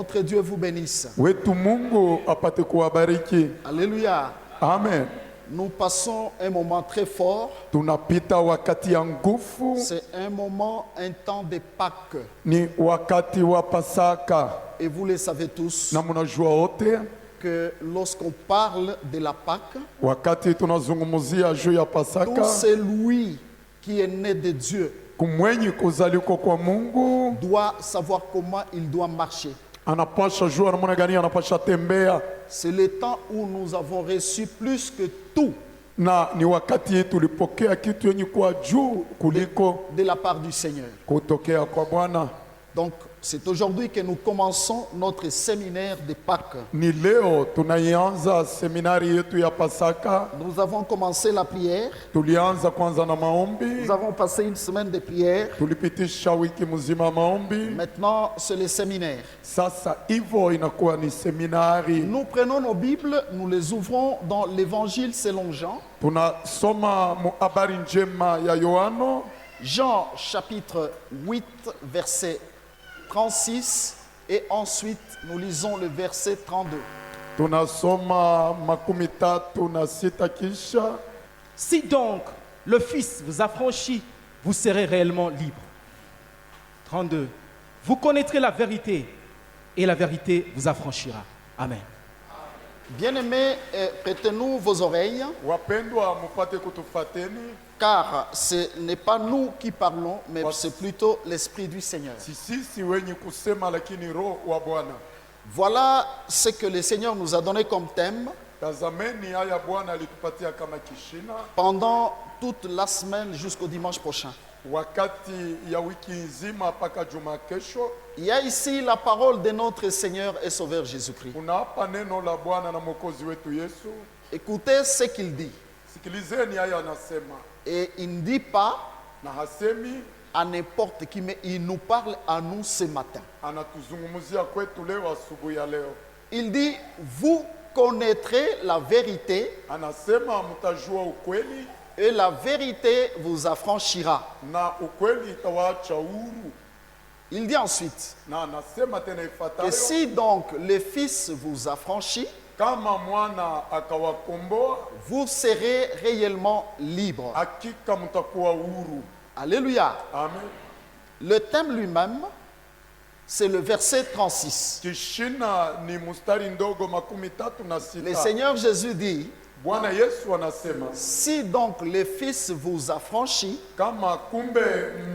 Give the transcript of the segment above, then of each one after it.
notre Dieu vous bénisse. Wetu Mungu apate kuwabariki. Alléluia. Amen. Nous passons un moment très fort. Tunapita wakati ya nguvu. C'est un moment, un temps de Pâques. Ni wakati wa Pasaka. Et vous le savez tous Na munajua wote que lorsqu'on parle de la Pâques, wakati tunazungumzia juu ya tout Pasaka, celui qui est né de Dieu kumwenyi kuzaliko kwa Mungu doit savoir comment il doit marcher. anapasha jua namna gani anapasha tembea, C'est le temps où nous avons reçu plus que tout na ni wakati tulipokea kitu yenye kuwa juu kuliko de la part du Seigneur. kutokea kwa Bwana. Donc, c'est aujourd'hui que nous commençons notre séminaire de Pâques. Ni leo tunaianza seminari yetu ya Pasaka. Nous avons commencé la prière. Tulianza kwanza na maombi, Nous avons passé une semaine de prière. tulipitisha wiki mzima maombi. Maintenant, c'est le séminaire. Sasa hivyo inakuwa ni seminari. Nous prenons nos Bibles, nous les ouvrons dans l'Évangile selon Jean. Tunasoma mu habari njema ya Yohano, Jean chapitre 8, verset 36. Et ensuite, nous lisons le verset 32. tunasoma 36 kisha. Si donc le Fils vous affranchit, vous serez réellement libre. 32. Vous connaîtrez la vérité et la vérité vous affranchira. Amen. Bien-aimés, prêtez-nous vos oreilles, Wapendwa, mupate kutufateni. car ce n'est pas nous qui parlons, mais c'est plutôt l'Esprit du Seigneur. Sisi wenye kusema, lakini roho wa Bwana. Voilà ce que le Seigneur nous a donné comme thème Tazameni haya Bwana alitupatia kama kishina pendant toute la semaine jusqu'au dimanche prochain. wakati ya wiki nzima mpaka juma kesho. Il y a ici la parole de notre Seigneur et Sauveur Jésus-Christ. Kuna hapa neno la Bwana na Mwokozi wetu Yesu. Écoutez ce qu'il dit. Sikilizeni haya anasema, Et il ne dit pas na hasemi à n'importe qui, mais il nous parle à nous ce matin. anatuzungumzia kwetu leo asubuhi ya leo. Il dit, vous connaîtrez la vérité Anasema mtajua ukweli et la vérité vous affranchira. na ukweli itawaacha huru. Il dit ensuite Na anasema tena que ifuatayo, si donc le Fils vous affranchit, kama mwana akawakomboa, vous serez réellement libre. hakika mtakuwa huru. Alléluia. Amen. Le thème lui-même, c'est le verset 36. Kishina ni mustari ndogo 36. Le Seigneur Jésus dit, Bwana Yesu anasema, si donc le Fils vous affranchit, kama kumbe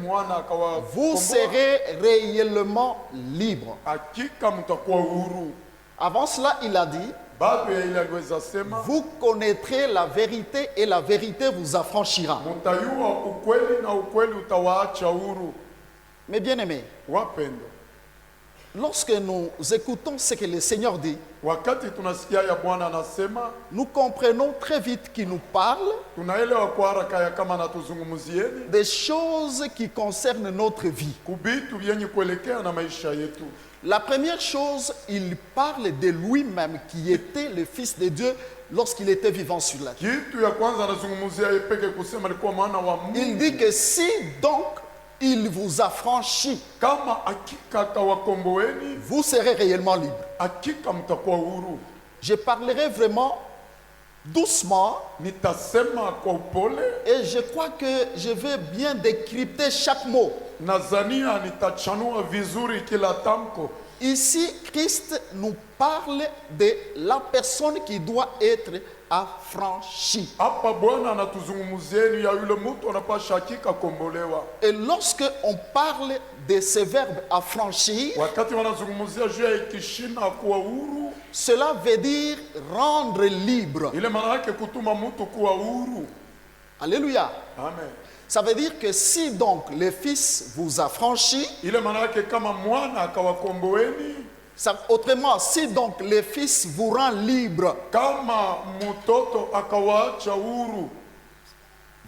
mwana vous akawakomboa, serez réellement libre. hakika mtakuwa huru. Avant cela, il a dit, Bado ya ile aliweza sema, vous connaîtrez la vérité et la vérité vous affranchira. mtayua ukweli na ukweli utawaacha huru. Mais bien aimés, Wapendo, lorsque nous écoutons ce que le Seigneur dit, wakati tunasikia ya Bwana anasema, nous comprenons très vite qu'il nous parle tunaelewa kwa haraka ya kama anatuzungumzieni des choses qui concernent notre vie. kubitu vyenye kuelekea na maisha yetu. La première chose, il parle de lui-même qui était le Fils de Dieu lorsqu'il était vivant sur la terre. Kitu ya kwanza anazungumzia yeye peke kusema alikuwa mwana wa Il Mungu. dit que si donc il vous affranchit, Kama hakika atawakomboeni, vous serez réellement libre. hakika mtakuwa huru. Je parlerai vraiment doucement Nitasema kwa upole, et je crois que je vais bien décrypter chaque mot. nazania nitachanua vizuri kila tamko. Ici, Christ nous parle de la personne qui doit être affranchie. Hapa Bwana anatuzungumzieni ya yule mtu anapasha hakika kombolewa. Et lorsque on parle de ce verbe affranchir, Wakati wanazungumzia juu ya kishina kuwa huru, cela veut dire rendre libre. ile maana yake kutuma mtu kuwa huru. Alléluia. Amen. Ça veut dire que si donc le Fils vous affranchit, Ile maana yake kama mwana akawakomboeni, autrement, si donc le Fils vous rend libre, kama mtoto akawaacha huru,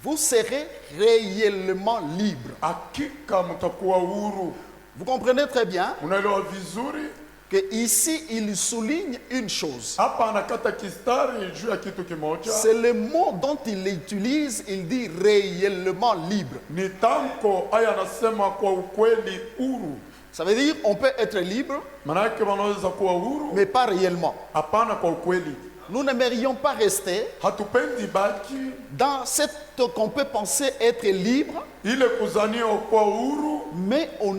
vous serez réellement libre. hakika mtakuwa huru. Vous comprenez très bien Unaelewa vizuri? que ici il souligne une chose. Hapa anakata kistari juu ya kitu kimoja. C'est le mot dont il utilise, il dit réellement libre. Ni tamko aya anasema kwa ukweli huru. Ça veut dire on peut être libre, Manake wanaweza kuwa huru, mais pas réellement. hapana kwa ukweli. Nous n'aimerions pas rester Hatupendi baki dans cette qu'on peut penser être libre, ile kuzania kwa huru, mais on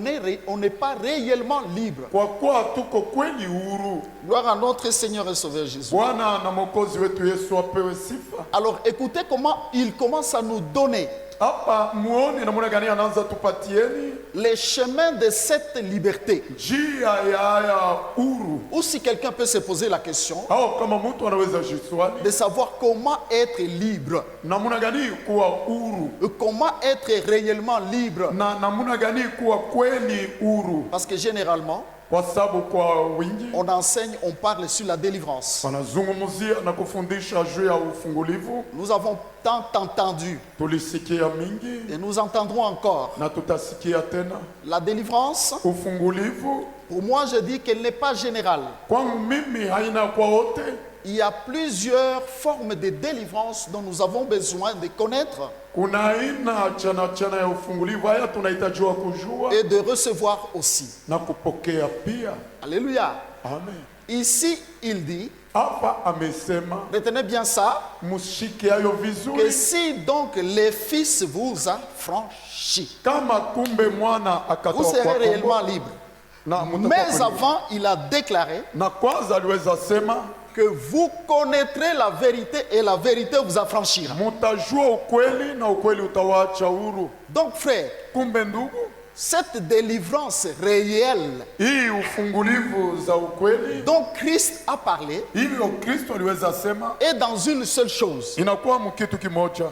n'est pas réellement libre. kwa kuwa hatuko kweli huru. Gloire à notre Seigneur et Sauveur Jésus. Bwana na Mwokozi wetu Yesu apewe sifa. Alors écoutez comment il commence à nous donner Hapa muone namna gani anaanza tupatieni les chemins de cette liberté. njia ya huru. Ou si quelqu'un peut se poser la question Au kama mtu anaweza jiswali de savoir comment être libre, namna gani kuwa huru comment être réellement libre. na namna gani kuwa kweli huru, Parce que généralement, kwa sababu kwa wingi on enseigne, on parle sur la délivrance. wanazungumzia na kufundisha juu ya ufungulivu. Nous avons tant entendu Tulisikia mingi et nous entendrons encore. na tutasikia tena. La délivrance, Ufungulivu pour moi, je dis qu'elle n'est pas générale. kwangu mimi haina kwa wote. Il y a plusieurs formes de délivrance dont nous avons besoin de connaître Kuna aina chana ya ufungulivu, haya tunahitajiwa kujua et de recevoir aussi. na kupokea pia. Alléluia. Amen. Ici, il dit, Hapa amesema retenez bien ça, mshike hayo que vizuri, si donc les fils vous a franchi, kama kumbe mwana vous akatoka serez kwa réellement kombo, libre. na mtakuwa Mais kweli. avant, il a déclaré Na kwanza aliweza sema que vous connaîtrez la vérité et la vérité vous affranchira. mutajua ukweli na ukweli utawaacha huru. Donc frère, Kumbe ndugu, cette délivrance réelle hii ufungulivu za ukweli dont Christ a parlé hivyo Kristo aliweza sema est dans une seule chose. inakuwa mkitu kimoja,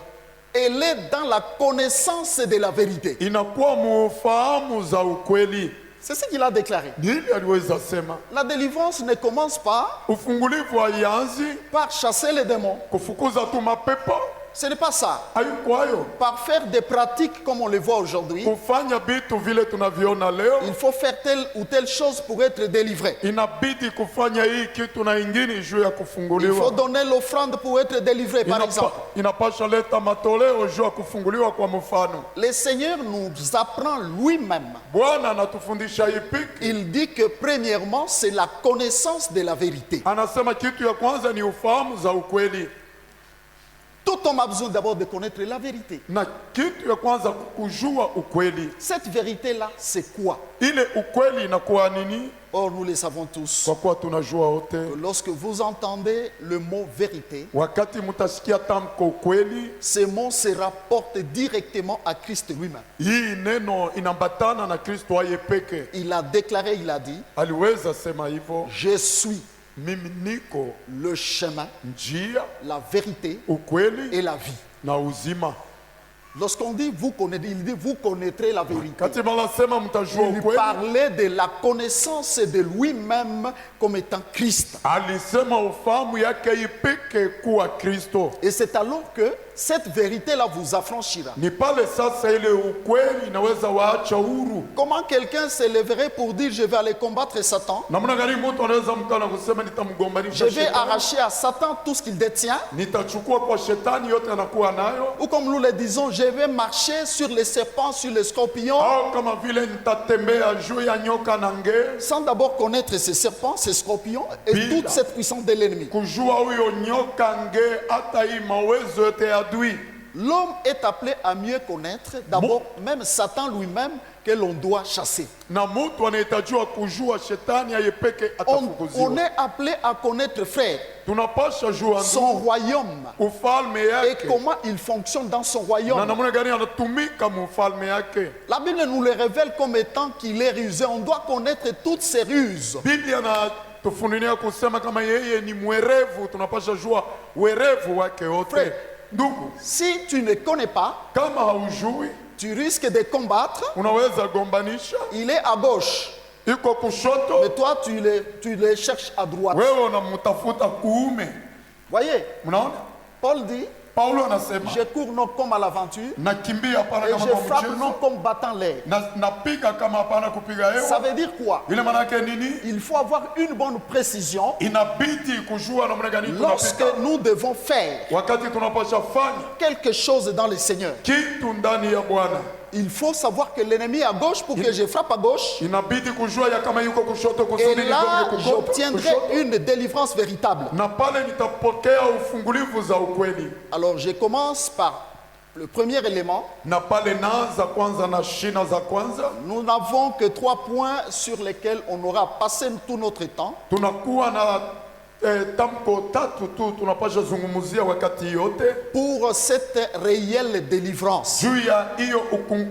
Elle est dans la connaissance de la vérité. inakuwa mufahamu za ukweli. C'est ce qu'il a déclaré. Nili aliweza sema La délivrance ne commence pas ufungulivu haianzi par chasser les démons. kufukuza tu mapepo, Ce n'est pas ça. haikwayo Par faire des pratiques comme on le voit aujourd'hui. kufanya vitu vile tunaviona leo. Il faut faire telle ou telle chose pour être délivré. Inabidi kufanya hii kitu na ingine juu ya Il faut kufunguliwa. donner l'offrande pour être délivré, par exemple. Inapasha leta matoleo juu ya kufunguliwa. Kwa mfano, Le Seigneur nous apprend lui-même. Bwana anatufundisha hii piki, Il dit que premièrement, c'est la connaissance de la vérité. anasema kitu ya kwanza ni ufahamu za ukweli, Tout homme a besoin d'abord de connaître la vérité. na kitu ya kwanza kujua ukweli. Cette vérité-là, c'est quoi? Ile ukweli inakuwa nini? Or, nous le savons tous. Kwa kuwa tunajua wote, Que lorsque vous entendez le mot vérité, wakati mutasikia tamko ukweli, ce mot se rapporte directement à Christ lui-même. hii neno inambatana na Kristo aye peke. Il a déclaré, il a dit, Aliweza sema hivyo, je suis mimi niko le chemin, njia, la vérité ukweli et la vie. na uzima. Lorsqu'on dit vous connaissez, il dit vous connaîtrez la vérité. Kati banasema mtajua Il ukweli, parlait de la connaissance de lui-même comme étant Christ. alisema ufahamu yake ipeke kuwa Kristo. Et c'est alors que cette vérité-là vous affranchira. Ni pale sasa ile ukweli inaweza waacha huru. Comment quelqu'un se lèverait pour dire je vais aller combattre Satan, Namna gani mtu anaweza mkana kusema je nitamgombanisha vais shetani, arracher à Satan tout ce qu'il détient, nitachukua kwa shetani yote anakuwa nayo, ou comme nous le disons, je vais marcher sur les serpents, sur les scorpions, au kama vile nitatembea juu ya nyoka na nge, sans d'abord connaître ces serpents, ces scorpions et Bila. toute cette puissance de l'ennemi. kujua huyo nyoka nge hata hii mawezo yote ya adui. L'homme est appelé à mieux connaître d'abord même Satan lui-même que l'on doit chasser. Na mtu anahitajiwa kujua shetani aye peke On atafukuziwa. est appelé à connaître, frère, Tunapasha jua son ndugu, royaume ufalme et yake comment il fonctionne dans son na royaume. namna gani anatumika mufalme yake. La Bible nous le révèle comme étant qu'il est rusé. On doit connaître toutes ses ruses. Biblia anatufunulia kusema kama yeye ni mwerevu, tunapasha jua werevu wake wote. Frère. Ndugu, Si tu ne connais pas, kama haujui tu risques de combattre. unaweza gombanisha, Il est à gauche, iko mais kushoto, toi tu le cherches à droite. wewe unamtafuta kuume. Voyez, Mnaona, Paul dit, Paulo anasema je cours non comme à l'aventure nakimbia hapana et kama je kwa frappe non mchezo, comme battant l'air. napiga kama hapana kupiga Ça hewa. veut dire quoi? Ile maana yake nini? Il faut avoir une bonne précision Inabidi kujua namna gani lorsque tunapita, nous devons faire wakati tunapasha fanya quelque chose dans le Seigneur. kitu ndani ya Bwana. il faut savoir que l'ennemi est à gauche pour que je frappe à gauche. inabidi kujua ya kama yuko kushoto Et kusudi là, nigonge j'obtiendrai kushoto, une délivrance véritable. na pale nitapokea ufungulivu za ukweli. Alors, je commence par le premier élément. Na pale naanza kwanza na shina za kwanza. Nous n'avons que 3 points sur lesquels on aura passé tout notre temps. Tunakuwa na tamko tatu tu tunapasha zungumuzia wakati yote Pour cette réelle délivrance. juu ya hiyo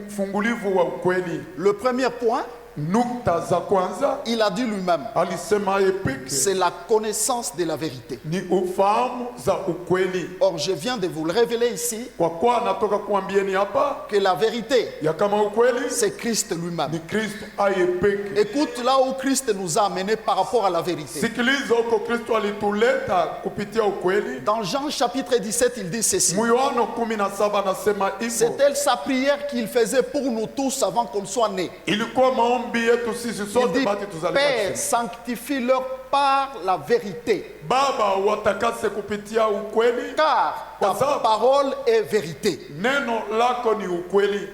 ufungulivu wa ukweli. Le premier point, Nukta za kwanza il a dit lui-même, alisema yeye peke c'est la connaissance de la vérité. ni ufahamu za ukweli. Or, je viens de vous le révéler ici, Kwa kuwa natoka kuambieni hapa que la vérité, ya kama ukweli c'est Christ lui-même. ni Kristo aye peke. Écoute là où Christ nous a amenés par rapport à la vérité. Sikiliza huko Kristo alituleta kupitia ukweli. Dans Jean chapitre 17, il dit ceci. Yohana 17 anasema hivyo. C'était sa prière qu'il faisait pour nous tous avant qu'on soit nés. Ilikuwa maombi yetu sisi Il sote dit, bati tuzaliwa. Père, sanctifie-leur par la vérité, Baba watakase kupitia ukweli, car ta Kwa sababu parole est vérité. neno lako ni ukweli.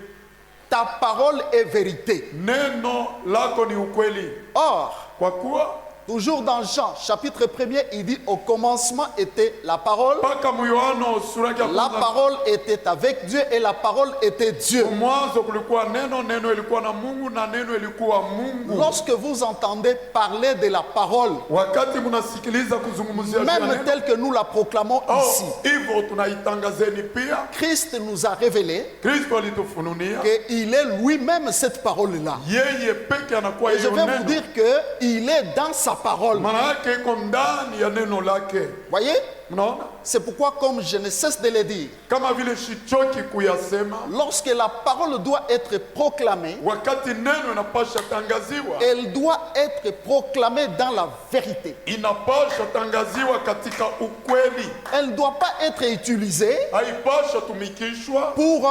Ta parole est vérité. Neno lako ni ukweli. Or, Kwa kuwa toujours dans Jean chapitre 1er, il dit au commencement était la parole. mpaka Yohana sura ya La kwanza, parole était avec Dieu et la parole était Dieu. mwanzo kulikuwa neno, neno ilikuwa na Mungu na neno ilikuwa Mungu. Lorsque vous entendez parler de la parole, Wakati mnasikiliza kuzungumzia même neno, telle que nous la proclamons ici, hivyo tunaitangazeni pia. Christ nous a révélé Kristo alitufununia qu'il est lui-même cette parole-là. yeye peke anakuwa Et je hiyo vais vous neno. dire qu'il est dans sa parole. Maana yake iko ndani ya neno lake. Voyez? Mnaona? C'est pourquoi, comme je ne cesse de le dire, Kama vile shichoki kuyasema, lorsque la parole doit être proclamée, wakati neno inapasha tangaziwa, elle doit être proclamée dans la vérité. inapasha tangaziwa katika ukweli. Elle ne doit pas être utilisée Haipasha tumikishwa pour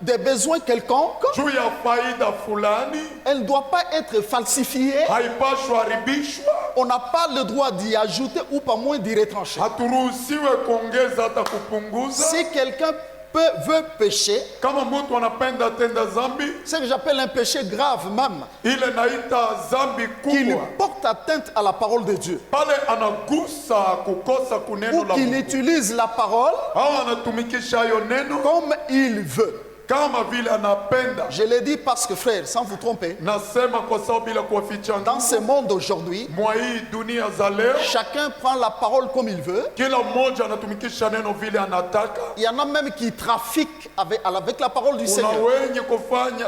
des besoins quelconques. juu ya faida fulani, Elle ne doit pas être falsifiée. haipashwa haribishwa. On n'a pas le droit d'y ajouter ou pas moins d'y retrancher. Haturuhusiwe kuongeza hata kupunguza. Si quelqu'un veut pécher, Kama mtu anapenda tenda zambi, ce que j'appelle un péché grave même, ile naita zambi qu'il kubwa, porte atteinte à la parole de Dieu, pale anagusa kukosa kuneno ou la qu'il Mungu, utilise la parole au anatumikisha hayo neno comme il veut. kama vile anapenda. Je le dis parce que, frère, sans vous tromper, Nasema kwa sababu bila kuwaficha dans ce ndugu, monde aujourd'hui, mwa hii dunia za leo, chacun prend la parole comme il veut. kila mmoja anatumikisha neno vile anataka. Il y en a même qui trafiquent avec la parole du Kuna Seigneur. wenye kufanya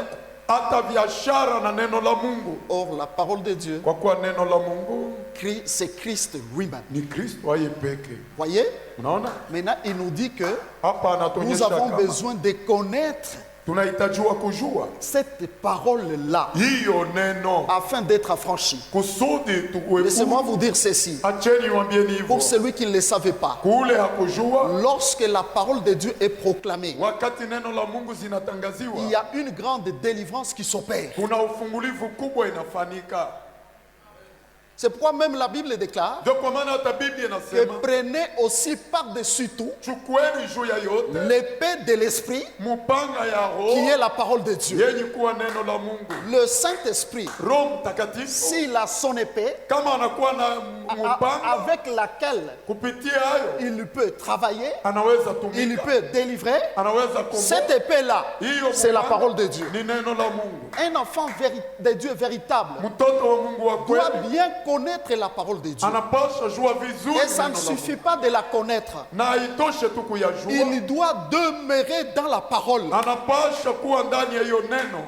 hata biashara na neno la Mungu, Or, la parole de Dieu, kwa kuwa neno la Mungu c'est Christ lui-même. ni Kristo aye peke. Voyez? Unaona, Maintenant, il nous dit que hapa nous anatuonyesha avons kama besoin de connaître tunahitajiwa kujua cette parole-là hiyo neno afin d'être affranchi. kusudi tuwe Laissez-moi huru. vous dire ceci. Acheni wambieni hivyo, Pour celui qui ne le savait pas, kule hakujua. lorsque la parole de Dieu est proclamée, Wakati neno la Mungu il y zinatangaziwa, a une grande délivrance qui s'opère. kuna ufungulivu kubwa inafanyika. C'est pourquoi même la Bible déclare Ndio kwa maana hata Biblia que inasema prenez aussi par-dessus tout chukueni juu ya yote l'épée de l'Esprit mupanga ya qui est Roho la parole de Dieu. yenye kuwa neno la Mungu. Le Saint-Esprit, Roho Mtakatifu s'il a son épée kama anakuwa na mupanga, avec laquelle kupitia hayo il peut travailler, anaweza il tumika, peut délivrer, anaweza cette komboa. épée-là, Hiyo c'est la mupanga parole de Dieu. ni neno la Mungu. Un enfant de Dieu véritable Mtoto wa Mungu wa doit kweli bien connaître la parole de Dieu. anapaswa jua vizuri Et ça ne neno la suffit Mungu. pas de la connaître. Na haitoshe tu kuyajua, Il doit demeurer dans la parole. anapaswa kuwa ndani ya hiyo neno.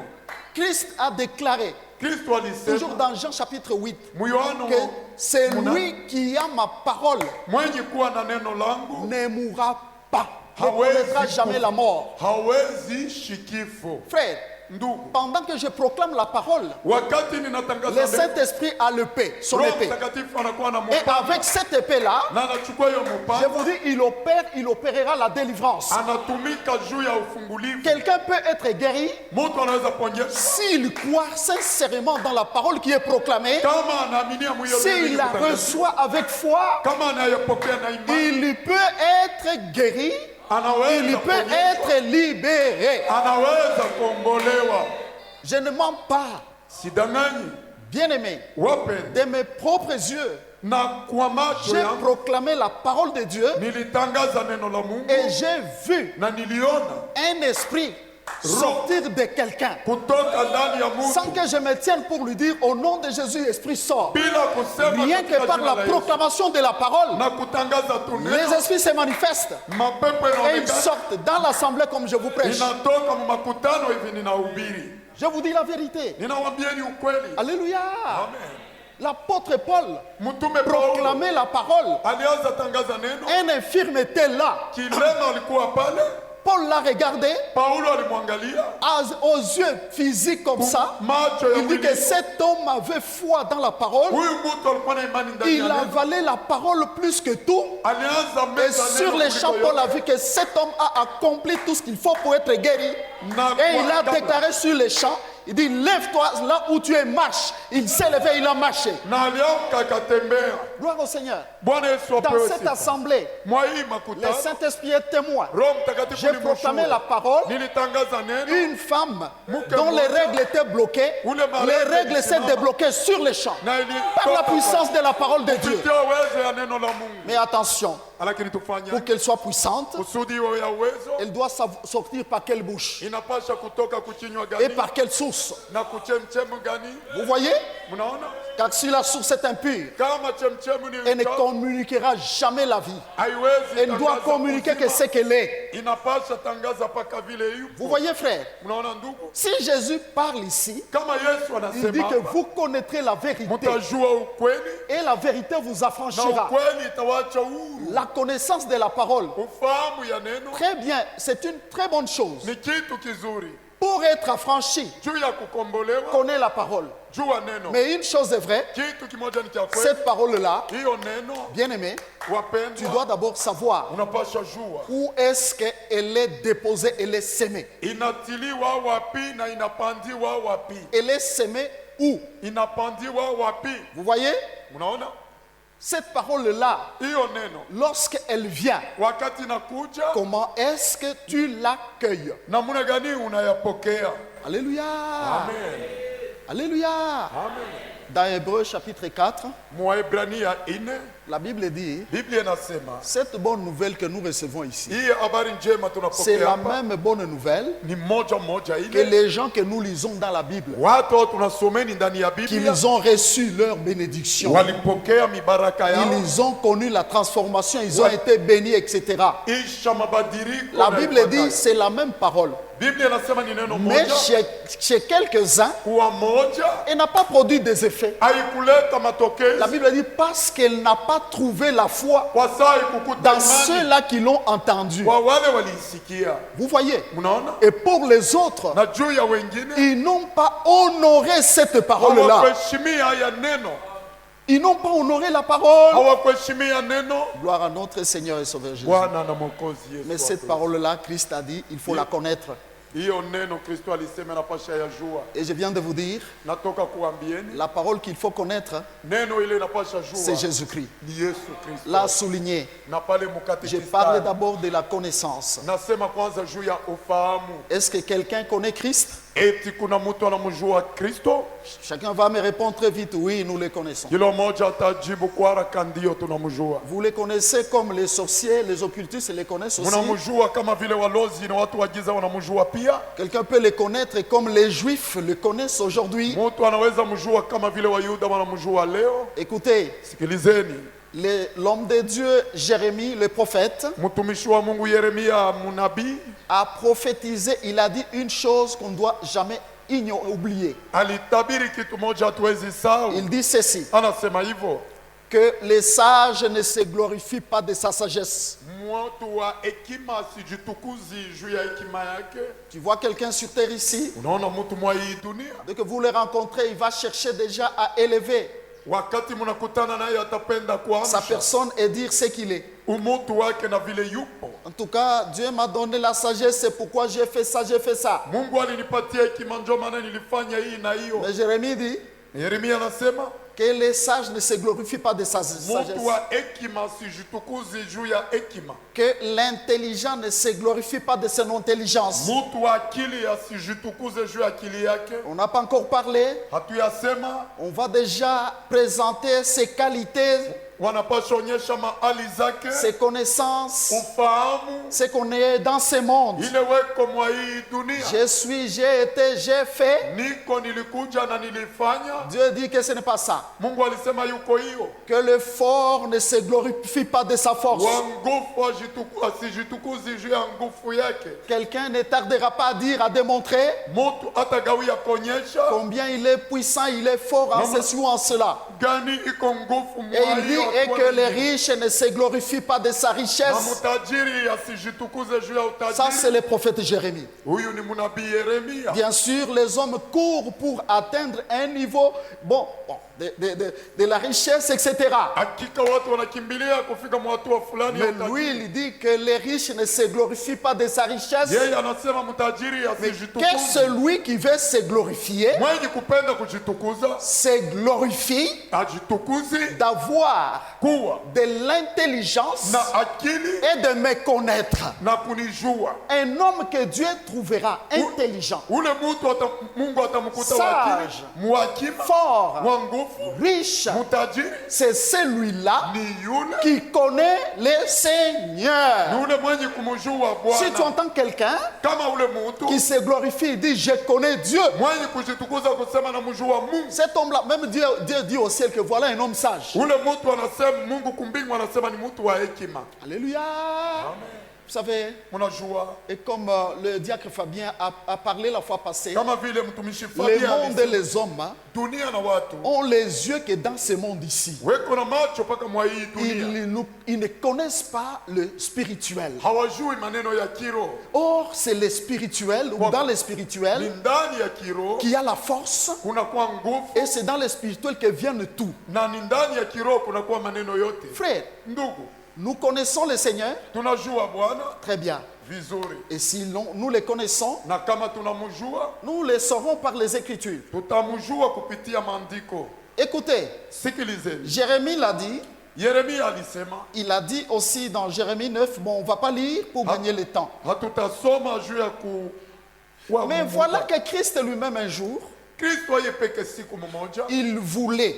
Christ a déclaré, Kristo toujours alisema dans Jean chapitre 8, Yohana que c'est Muna- lui qui a ma parole mwenye kuwa na neno langu ne mourra pas, ne Hawezi connaîtra jamais kufa. la mort. hawezi shikifo. Frère, Ndugu, pendant que je proclame la parole, wakati le ninatangaza neno, Saint-Esprit a l'épée, son Roho épée. Mtakatifu anakuwa na Et mupanga avec cette épée-là, na anachukua hiyo je mupanga, vous dis, il opérera la délivrance. anatumika juu ya ufungulivu. Quelqu'un peut être guéri Mtu anaweza ponyesha s'il croit sincèrement dans la parole qui est proclamée, kama anaaminia mwiyo s'il la reçoit avec foi, kama anayepokea na imani, il peut être guéri il peut être libéré. anaweza kuombolewa. Je ne mens pas, Sidanganyi bien-aimé. wapendwa, De mes propres yeux, na kwa macho j'ai yangu proclamé la parole de Dieu nilitangaza neno la Mungu et j'ai vu na niliona un esprit sortir de quelqu'un kutoka ndani ya sans mtu que je me tienne pour lui dire au nom de Jésus, esprit sort. bila kusema Rien katika que par jina la la Yesu. proclamation de la parole, Na kutangaza tu les neno, esprits se manifestent mapepo et ils yanaonekana sortent dans l'assemblée comme je vous prêche. inatoka mu makutano hivi ninahubiri. Je vous dis la vérité. Ninawambieni ukweli. Alléluia. Amen. L'apôtre Paul Mtume Paulo proclamait la parole. alianza tangaza neno, Un infirme était là. kilema alikuwa pale, Paul l'a regardé Paulo alimwangalia aux yeux physiques comme ça. macho ya Il dit que mwili. cet homme avait foi dans la parole. Huyu mtu alikuwa na imani ndani ya Il neno, avalait la parole plus que tout. alianza Et meza sur neno les kuliko champs, Paul a yote. vu que cet homme a accompli tout ce qu'il faut pour être guéri. Na Et il a kwa- déclaré sur les champs, il dit, lève-toi là où tu es, marche. Il s'est levé, il a marché. na aliamka akatembea. Gloire au Seigneur. Bwana Yesu Dans apewe cette sifa. assemblée, Mwa hii le makutano Saint-Esprit est témoin. Roho Mtakatifu J'ai ni proclamé mshuhuda. la parole. Nilitangaza neno, Une femme Mke dont les mmoja, règles étaient bloquées, ule les marehemu règles s'est alisimama. débloquées sur les champs. na ili Par la puissance de la parole de Dieu. kupitia uwezo ya neno la Mungu. Mais attention, Lakini tufanye pour qu'elle soit puissante, kusudi iwe ya uwezo, elle doit sortir par quelle bouche inapasha kutoka kuchinywa et gani par quelle source. na kuchemchemu gani. Vous voyez? Mnaona Car si la source est impure, kama chemchemu ni elle ne uchafu, communiquera jamais la vie. haiwezi Elle doit tangaza communiquer que uzima. ce qu'elle est. Inapasha tangaza paka vile Vous yupo. voyez, frère? Mnaona ndugu, Si Jésus parle ici, kama Yesu il dit anasema que vous connaîtrez la vérité mtajua ukweli et la vérité vous na affranchira. ukweli itawacha huru. La connaissance de la parole, Ufahamu ya neno très bien, c'est une très bonne chose. ni kitu kizuri. Pour être affranchi, Juu ya kukombolewa, connais la parole. jua neno. Mais une chose est vraie, Kitu kimoja ni cha kweli, cette parole-là, hiyo neno bien-aimé, tu wapendwa, dois d'abord savoir unapasha jua où est-ce qu'elle est déposée, elle est sémée. inatiliwa wapi na inapandiwa wapi. Elle est sémée où? Inapandiwa wapi? Vous voyez? Unaona Cette parole-là, hiyo neno lorsqu'elle vient, wakati inakuja, comment est-ce que tu l'accueilles? namna gani unayapokea? Alléluia. Amen. Alléluia. Amen. Dans Hébreux chapitre 4, Mwaebrania 4 la Bible dit, Biblia inasema cette bonne nouvelle que nous recevons ici, hii habari njema c'est tunapokea la hapa même bonne nouvelle ni moja que ile les gens que nous lisons dans la Bible, watu hao tunasomeni ndani ya Biblia qu'ils ont reçu leur bénédiction. walipokea mibaraka yao, Ils ont connu la transformation, ils ont été bénis, etc. isha mabadiliko. La na Bible ifuatayo. dit c'est la même parole. Biblia inasema ni neno Mais moja chez quelques-uns, kuwa moja, elle n'a pas produit des effets. haikuleta La matokeo Bible dit parce qu'elle n'a pas trouvé la foi kwa saa haikukuta dans imani ceux-là qui l'ont entendu. kwa wale waliisikia. Vous voyez? Mnaona, Et pour les autres, na juu ya wengine ils n'ont pas honoré cette parole-là. hawakuheshimia ya neno, Ils n'ont pas honoré la parole. hawakuheshimia neno. Gloire à notre Seigneur et Sauveur Jésus. Bwana na Mwokozi Mais Yesu. cette parole-là, Christ a dit, il faut la connaître. Hiyo neno Kristo alisema napasha ya jua. Et je viens de vous dire, Natoka kuambieni la parole qu'il faut connaître, neno ile napasha c'est jua Jésus-Christ. ni Yesu Kristo. L'a souligné. Na pale Je mukatekista parle d'abord de la connaissance. nasema kwanza juu ya ufahamu. Est-ce que quelqu'un connaît Christ? Eti kuna mtu anamjua Kristo? Chacun va me répondre très vite, oui, nous le connaissons. Kila mmoja atajibu kwa haraka, ndio tunamjua. Vous les connaissez comme les sorciers, les occultistes les connaissent aussi. Mnamjua kama vile walozi na watu wa giza wanamjua pia. Quelqu'un peut les connaître comme les juifs le connaissent aujourd'hui. Mtu anaweza mjua kama vile Wayuda wanamjua leo. Écoutez, Sikilizeni, l'homme de Dieu, Jérémie, le prophète, mtumishi wa Mungu Yeremia munabii a prophétisé, il a dit une chose qu'on ne doit jamais oublier. alitabiri kitu moja hatuwezi sahau. Il dit ceci, Anasema hivyo, que les sages ne se glorifient pas de sa sagesse. mtu wa hekima asijitukuzi juu ya hekima yake. Tu vois quelqu'un sur terre ici, Unaona mtu mwa hii dunia, dès que vous le rencontrez, il va chercher déjà à élever wakati mnakutana naye atapenda sa kuamsha personne et dire ce qu'il est. umutu wake na vile yupo. En tout cas, Dieu m'a donné la sagesse, c'est pourquoi j'ai fait ça, j'ai fait ça. Mungu alinipatia hekima, ndio maana nilifanya hii na hiyo. Mais Jérémie dit Yeremia anasema Que les sages ne se glorifient pas de sa sagesse. Mtu wa hekima asijitukuze juu ya hekima. Que l'intelligent ne se glorifie pas de son intelligence. Mtu wa akili asijitukuze juu ya akili yake. On n'a pas encore parlé. Hatuyasema. On va déjà présenter ses qualités, Wanapaswa onyesha mahali zake, ses connaissances, ufahamu, ce qu'on est dans ce monde. ile weko mwa hii dunia. Je suis, j'ai été, j'ai fait. Niko, nilikuja na nilifanya. Dieu dit que ce n'est pas ça. Mungu alisema yuko hiyo. Que le fort ne se glorifie pas de sa force. Wa nguvu asijitukuze juu ya nguvu yake. Quelqu'un ne tardera pas à dire, à démontrer Mtu atagawia kuonyesha combien il est puissant, il est fort en ceci ou en cela. gani iko nguvu Et mwa il dit hiyo. et que les riches ne se glorifient pas de sa Na richesse. mtajiri asijitukuze juu ya Ça, utajiri. c'est le prophète Jérémie. Huyu ni mnabii Yeremia. Bien sûr, les hommes courent pour atteindre un niveau de la richesse, etc. Hakika watu wanakimbilia kufika mwa hatua fulani ya Mais utajiri. lui, il dit que les riches ne se glorifient pas de sa richesse. Yeye anasema mtajiri Que asijitukuze. celui qui veut se glorifier Mwenye kupenda kujitukuza se glorifie ajitukuze d'avoir kuwa de l'intelligence na akili et de me connaître. na kunijua. Un homme que Dieu trouvera intelligent, Ule mtu Mungu atamkuta Sage. wakili, muhakima, fort, wa nguvu, riche, mtajiri, c'est celui-là ni yule qui connaît le Seigneur. ni ule mwenye kumjua Si tu Bwana. entends quelqu'un Kama ule mtu qui se glorifie, il dit je connais Dieu. mwenye kujitukuza kusema na mjua Mungu, Cet homme-là, même Dieu dit au ciel que voilà un homme sage. ule mtu anasema, Mungu kumbingu anasema ni mtu wa hekima. Alléluia. Vous savez, Unajua, et comme le diacre Fabien a parlé la fois passée, kama vile mtumishi le Fabia monde et alisema, les hommes dunia na watu ont les yeux que dans ce monde ici. weko na macho paka mwa hii dunia, Ils ne connaissent pas le spirituel. hawajui maneno ya kiroho. Or, c'est le spirituel, ou dans le Ni spirituel, ndani ya kiroho qu'il y a la force, kunakuwa nguvu, et c'est dans le spirituel que viennent tout. na ni ndani ya kiroho kunakuwa maneno yote. Frère, Ndugu, nous connaissons le Seigneur tunajua Bwana très bien. vizuri, Et si nous le connaissons, na kama tunamjua nous le saurons par les Écritures. tutamjua kupitia maandiko. Écoutez, Sikilizeni, Jérémie l'a dit, Yeremia alisema, il a dit aussi dans Jérémie 9, bon, on ne va pas lire pour gagner le temps. hatutasoma juu ya kuwa Mais Mungu. voilà que Christ lui-même un jour, Kristo yeye peke siku mmoja il voulait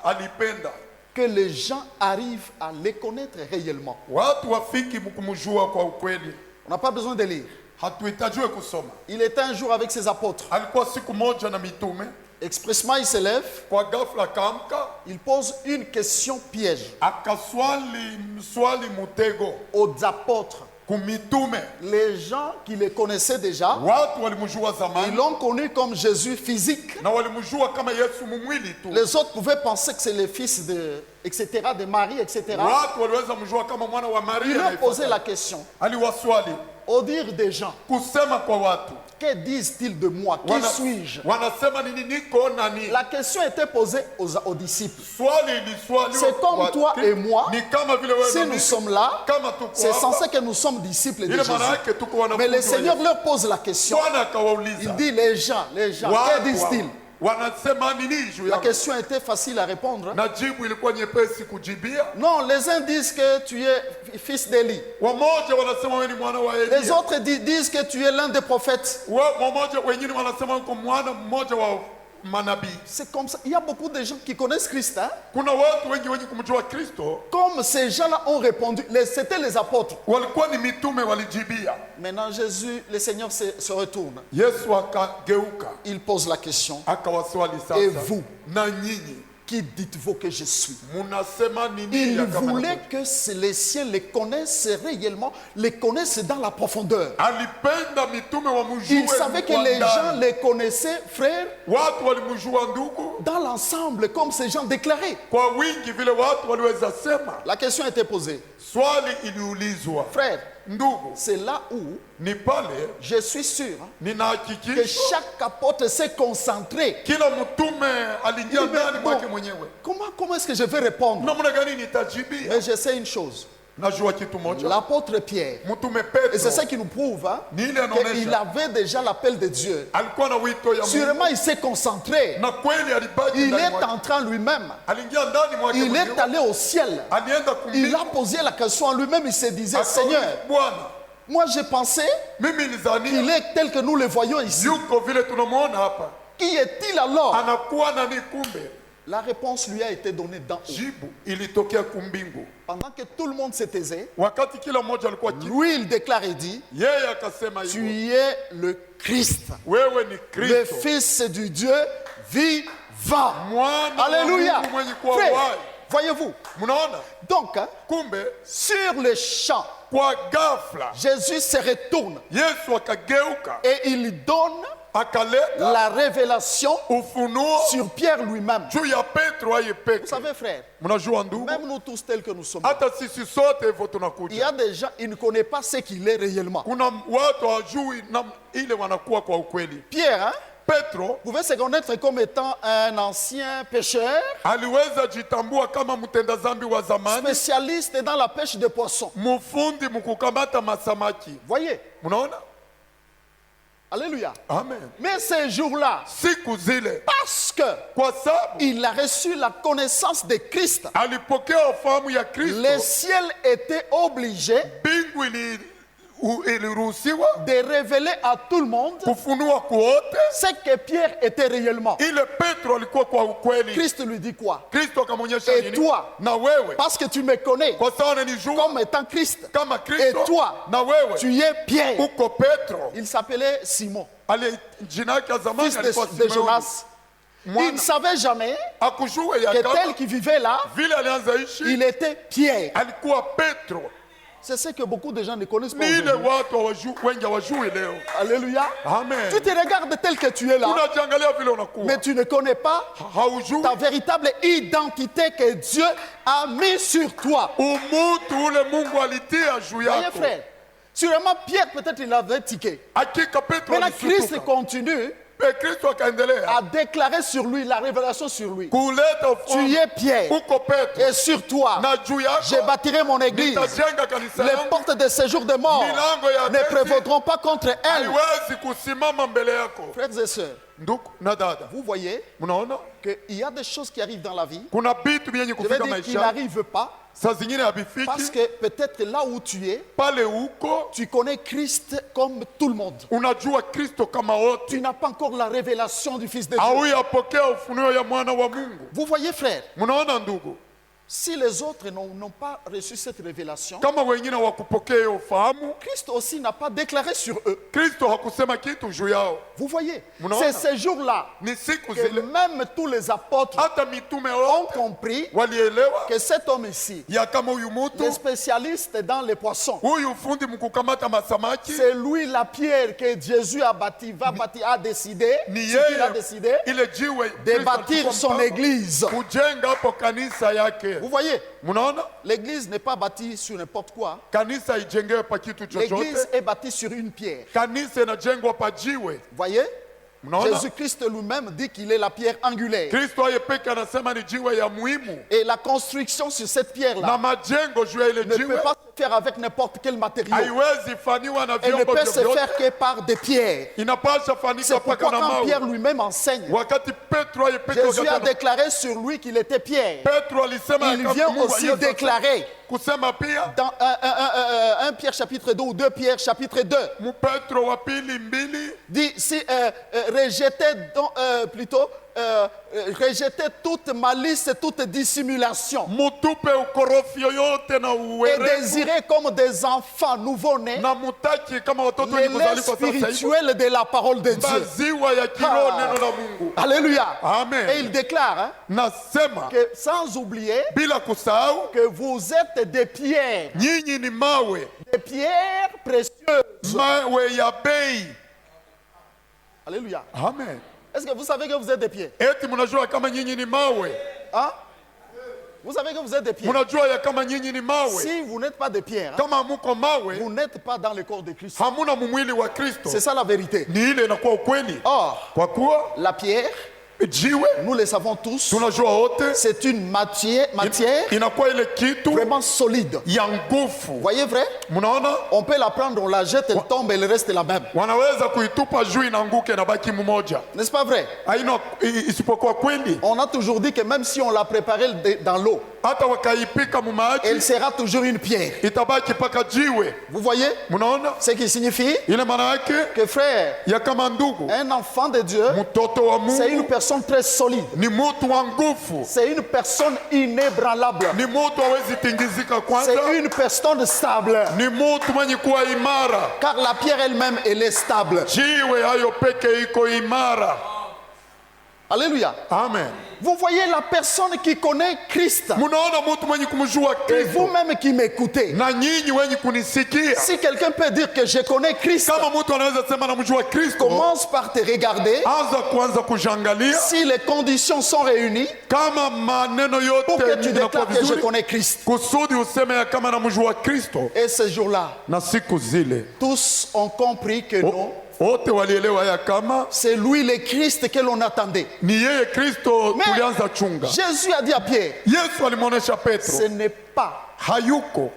alipenda que les gens arrivent à les connaître réellement. watu wafiki kumjua kwa ukweli. On n'a pas besoin de lire. Hatuhitajiwe kusoma. Il était un jour avec ses apôtres. Alikuwa siku moja na mitume, Expressement, il se lève, kwa ghafla kaamka, il pose une question piège akaswali swali mutego aux apôtres. kumitume. Les gens qui les connaissaient déjà, Watu walimjua ils zamani l'ont connu comme Jésus physique. na walimjua kama Yesu mumwili tu. Les autres pouvaient penser que c'est le fils de, etc., de Marie, etc. Watu waliweza mjua kama mwana wa Il Maria. leur na posait ifuata. la question. Aliwaswali Au dire des gens, kusema kwa watu, que disent-ils de moi? Qui suis-je? wanasema nini, niko nani? La question était posée aux disciples. Swali ni swali. C'est comme toi et moi. Ni kama vile wewe Si na nous mimi. sommes là, Kama tuko c'est hapa, censé que nous sommes disciples de ile Jésus. maana yake tuko wanafunzi Mais le wa Seigneur Yesu. leur pose la question. Bwana Il akawauliza, dit, les gens, que watu disent-ils? wanasema nini juu La yangu? question était facile à répondre. Na jibu ilikuwa nyepesi kujibia. Non, les uns disent que tu es fils d'Élie. Wamoja wanasema wewe ni mwana wa Les Elia. autres disent que tu es l'un des prophètes. Wamoja wengine wanasema uko mwana mmoja wa manabii. C'est comme ça. Il y a beaucoup de gens qui connaissent Christ. Hein? Kuna watu wengi wenye kumjua Kristo, Comme ces gens-là ont répondu, c'était les apôtres. walikuwa ni mitume, walijibia. Maintenant, Jésus, le Seigneur se retourne. Yesu akageuka Il pose la question. akawaswali Et sasa, vous? na nyinyi Qui dites-vous que je suis? munasema nini? Il ya kama voulait nabii? que les siens les connaissent réellement, les connaissent dans la profondeur. Alipenda mitume wamjue. Il savait que kwa les ndani. gens les connaissaient, frères, Watu walimjua ndugu dans l'ensemble, comme ces gens déclaraient. kwa wingi vile watu waliweza sema. La question était posée. Swali iliulizwa, Frère, ndugu, c'est là où ni pale je suis sûr que ninahakikisha chaque apôtre s'est concentré. kila mtume aliingia Il dit, ndani bon, mwake mwenyewe. comment est-ce que je vais répondre? Namna gani nitajibia? Mais je sais une chose. najua kitu moja, l'apôtre Pierre, mtume et c'est ça Petro qui nous prouve hein, ni ile qu'il anaonesha avait déjà l'appel de Dieu. alikuwa na wito ya Mungu, Sûrement, il s'est concentré. na kweli alibaki Il ndani est mwake. entré en lui-même. Aliingia ndani mwake Il mwenyewe. est allé au ciel. Alienda Il kumbingu. a posé la question en lui-même. Il se disait, Akauliza, Seigneur, Bwana, moi j'ai pensé mimi qu'il nizania est tel que nous le voyons ici. yuko vile tunamwona hapa, Qui est-il alors? anakuwa nani? Kumbe La réponse lui a été donnée d'en haut. jibu ilitokea kumbingu. Pendant que tout le monde se taisait, Wakati kila mmoja alikuwa kimya, lui il déclare et dit, yeye akasema tu hivyo, es le Christ, wewe ni le Kristo, Fils du Dieu vivant. mwana wa Alléluia. Mungu mwenye kuwa Frère, hai. voyez-vous. Mnaona, Donc, hein, kumbe sur le champ, kwa ghafla Jésus se retourne Yesu akageuka et il donne akaleta la révélation ufunuo sur Pierre lui-même. juu ya Petro aye Vous peke. savez, frère, Mnajua ndugu, même nous tous tels que nous sommes, hata sisi sote hivyo il y tunakuja, a des gens, ils ne connaissent pas ce qu'il est réellement. kuna watu hawajui ile wanakuwa kwa ukweli. Pierre, hein, Petro pouvait se connaître comme étant un ancien pêcheur, aliweza jitambua kama mtenda zambi wa zamani, spécialiste dans la pêche de poissons. mfundi mkukamata masamaki. Voyez, Mnaona? alléluia. Amen. Mais ces jours-là, Siku zile parce que kwa sababu il a reçu la connaissance de Christ, alipokea ufahamu ya le Kristo, ciel était obligé mbingu iliruhusiwa de révéler à tout le monde kufunua kuote ce que Pierre était réellement. ile Petro alikuwa kwa ukweli. Christ lui dit quoi? Kristo akamwonyesha Et nini? toi, Na wewe parce que tu me connais kwa sababu unanijua comme étant Christ, kama et Kristo, toi, na wewe tu es Pierre. uko Petro. Il s'appelait Simon, Ali jina yake ya zamani fils alikuwa de Simeoni. Jonas. Il ne Mwana savait jamais akujua ya que kama tel qui vivait là, vile alianza ishi il était Pierre. alikuwa Petro. C'est ce que beaucoup de gens ne connaissent pas Ni ile aujourd'hui. watu wengi hawajui leo. Alléluia. Amen. Tu te regardes tel que tu es là, Unajiangalia vile unakuwa, mais tu ne connais pas haujui ta véritable identité que Dieu a mis sur toi. umutu ule Mungu alitia juu Voyez, yako. frère, sûrement Pierre, peut-être il avait tiqué. Hakika Petro Maintenant, Christ alisutuka. continue Kristo akaendelea à déclarer sur lui la révélation sur lui. kuleta Tu ufahamu. es Pierre, Uko Petro et sur toi, na juu je yako bâtirai mon église. nitajenga kanisa Les yangu, portes de séjour de mort milango ya ne Hades prévaudront pas contre elle. haiwezi kusimama mbele yako. Frères et sœurs, Ndugu na dada, vous voyez mnaona qu'il y a des choses qui arrivent dans la vie. kuna vitu vyenye Je vais kufika dire qu'il maisha, n'arrive pas saa zingine parce havifiki que peut-être là où tu es, pale huko. tu connais Christ comme tout le monde. Unajua Kristo kama wote, Tu n'as pas encore la révélation du Fils de Dieu. hauyapokea ufunuo ya mwana wa Mungu. Vous voyez, frère, Mnaona ndugu, si les autres n'ont pas reçu cette révélation, kama wengine wakupokea hiyo ufahamu, Christ aussi n'a pas déclaré sur eux. Kristo hakusema kitu juu yao. Vous voyez, Mnaona? c'est ces jours-là Ni siku que zile même tous les apôtres hata mitume ont wote compris walielewa que cet homme ici, ya kama huyu le mutu, spécialiste dans les poissons, huyu fundi mkukamata masamaki c'est lui la pierre que Jésus a bâti, a décidé, ni ce qu'il a yeye décidé, ile jiwe de Kristo bâtir alichukua son mpaka église. kujenga hapo kanisa yake. Vous voyez, Mnaona l'église n'est pas bâtie sur n'importe quoi. kanisa ijengewe pa kitu L'église chochote, est bâtie sur une pierre. kanisa inajengwa pa jiwe. Voyez, Mnaona Jésus-Christ lui-même dit qu'il est la pierre angulaire. Kristo aye peke anasema ni jiwe ya muhimu, Et la construction sur cette na pierre-là majengo juu ya ile ne jiwe peut pas se faire avec n'importe quel matériau. haiwezi faniwa na Elle ne vyombo peut se vyovyote, faire que par des pierres. inapasha C'est fanika pourquoi paka na quand Pierre mawe. lui-même enseigne, Wakati Petro aye peke Jésus a wakati déclaré sur lui qu'il était Pierre. Petro alisema Il ya vient kama Mungu aussi Yesu déclarer kusema pia dans 1 Pierre chapitre 2 ou 2 Pierre chapitre 2, mu Petro wa pili mbili dit si rejetez toute malice et toute dissimulation mutupe ukorofi yoyote na et uwerevu, désirez comme des enfants nouveau-nés na mutaki kama watoto les wenye laits kuzaliwa sasa hivi spirituels de la parole de Dieu. maziwa ya kiroho, Ah. neno la Mungu. Alléluia. Amen. Et il déclare hein, Nasema que sans oublier bila kusahau, que vous êtes des pierres nyinyi ni mawe, précieuses. mawe ya bei. Alléluia. Amen. Est-ce que vous savez que vous êtes des pierres? Eti mnajua kama nyinyi ni mawe? Hein? Vous savez que vous êtes des pierres. Mnajua ya kama nyinyi ni mawe? Si vous n'êtes pas des pierres, hein, Kama muko mawe, vous n'êtes pas dans le corps de Christ. hamuna mumwili wa Kristo. C'est ça la vérité. Ni ile inakuwa ukweli. Or, Kwa kuwa la pierre jiwe nous le savons tous, tunajua wote c'est une matière inakuwa ile kitu vraiment solide. ya nguvu. Voyez vrai? Mnaona, On peut la prendre, on la jette, elle tombe, elle reste la même. wanaweza kuitupa juu inaanguke na baki mmoja. N'est-ce pas vrai? Haina isipokuwa kweli, On a toujours dit que même si on l'a préparée dans l'eau, hata wakaipika mumaji elle sera toujours une pierre. itabaki paka jiwe. Vous voyez? Mnaona, Ce qui signifie ile maana yake que frère, ya kama ndugu, un enfant de Dieu, mtoto wa c'est une Mungu personne très solide. ni mtu wa nguvu, C'est une personne inébranlable. ni mtu hawezi tingizika kwanza, C'est une personne stable. ni mtu mwenye kuwa imara. Car la pierre elle-même, elle est stable. Jiwe hayo peke iko imara. Alléluia. Amen. Vous voyez la personne qui connaît Christ. Munaona mtu mwenye kumjua Et Kristo, vous-même qui m'écoutez. na nyinyi wenye kunisikia, Si quelqu'un peut dire que je connais Christ, kama mtu anaweza sema namjua Kristo, commence par te regarder. anza kwanza kujangalia Si les conditions sont réunies kama maneno pour que yote tu inakuwa déclares que je vizuri, connais Christ. kusudi useme ya kama namjua Kristo. Et ce jour-là, Na siku zile tous ont compris que non, wote walielewa ya kama c'est lui le Christ que l'on attendait. ni yeye Kristo Mais tulianza chunga. Jésus a dit à Pierre, Yesu alimwonyesha Petro, ce n'est pas hayuko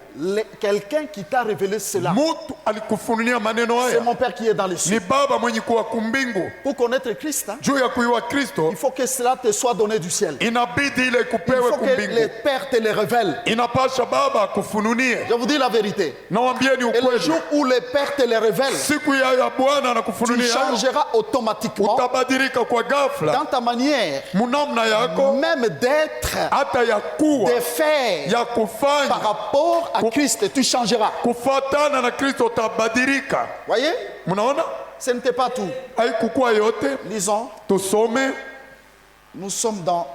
quelqu'un qui t'a révélé cela. mtu alikufunulia maneno C'est haya, mon Père qui est dans les ni cieux. Baba mwenye kuwa kumbingu. Pour connaître Christ, hein, Juu ya kuiwa Kristo il faut que cela te soit donné du ciel. inabidi ile Il ikupewe faut que les kumbingu, pères te les révèlent. inapasha Baba akufununie. Je vous dis la vérité. Nawambieni Et le ukweli, jour où les pères te les révèlent, siku ya Bwana tu anakufunulia, changeras automatiquement utabadilika kwa ghafla dans ta manière munamna yako, même d'être, hata ya kuwa, de faire ya par kufanya, rapport à Christ. Tu changeras. kufatana na Kristo utabadilika. Voyez, Mnaona, ce n'était pas tout. haikukuwa yote. Lisons, Tusome nous sommes dans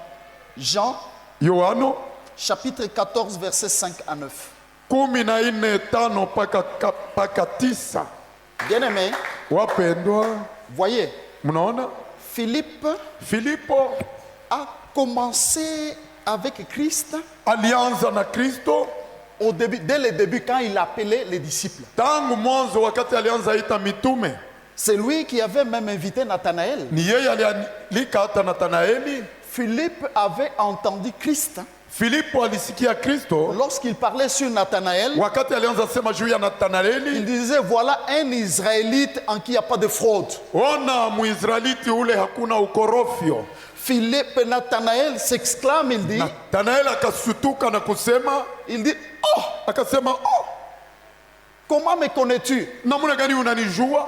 Jean, Yohano chapitre 14, versets 5 à 9. 14:5 mpaka 9. Bien-aimés, Wapendwa, voyez, mnaona Philippe Filipo a commencé avec Christ alianza na Kristo au début, dès le début quand il appelait les disciples. tangu mwanzo, wakati alianza ita mitume. C'est lui qui avait même invité Nathanaël. Ni yeye alialika hata Nathanaeli. Philippe avait entendu Christ Filipo alisikia Kristo lorsqu'il parlait sur Nathanaël. wakati alianza sema juu ya Il Nathanaeli, disait, voilà un Israélite en qui il n'y a pas de fraude. ona Muisraeliti ule hakuna ukorofyo. Philippe, Nathanaël s'exclame, il dit, Nathanaeli akasutuka na kusema, oh, akasema, oh, comment me connais-tu? namuna gani unanijua?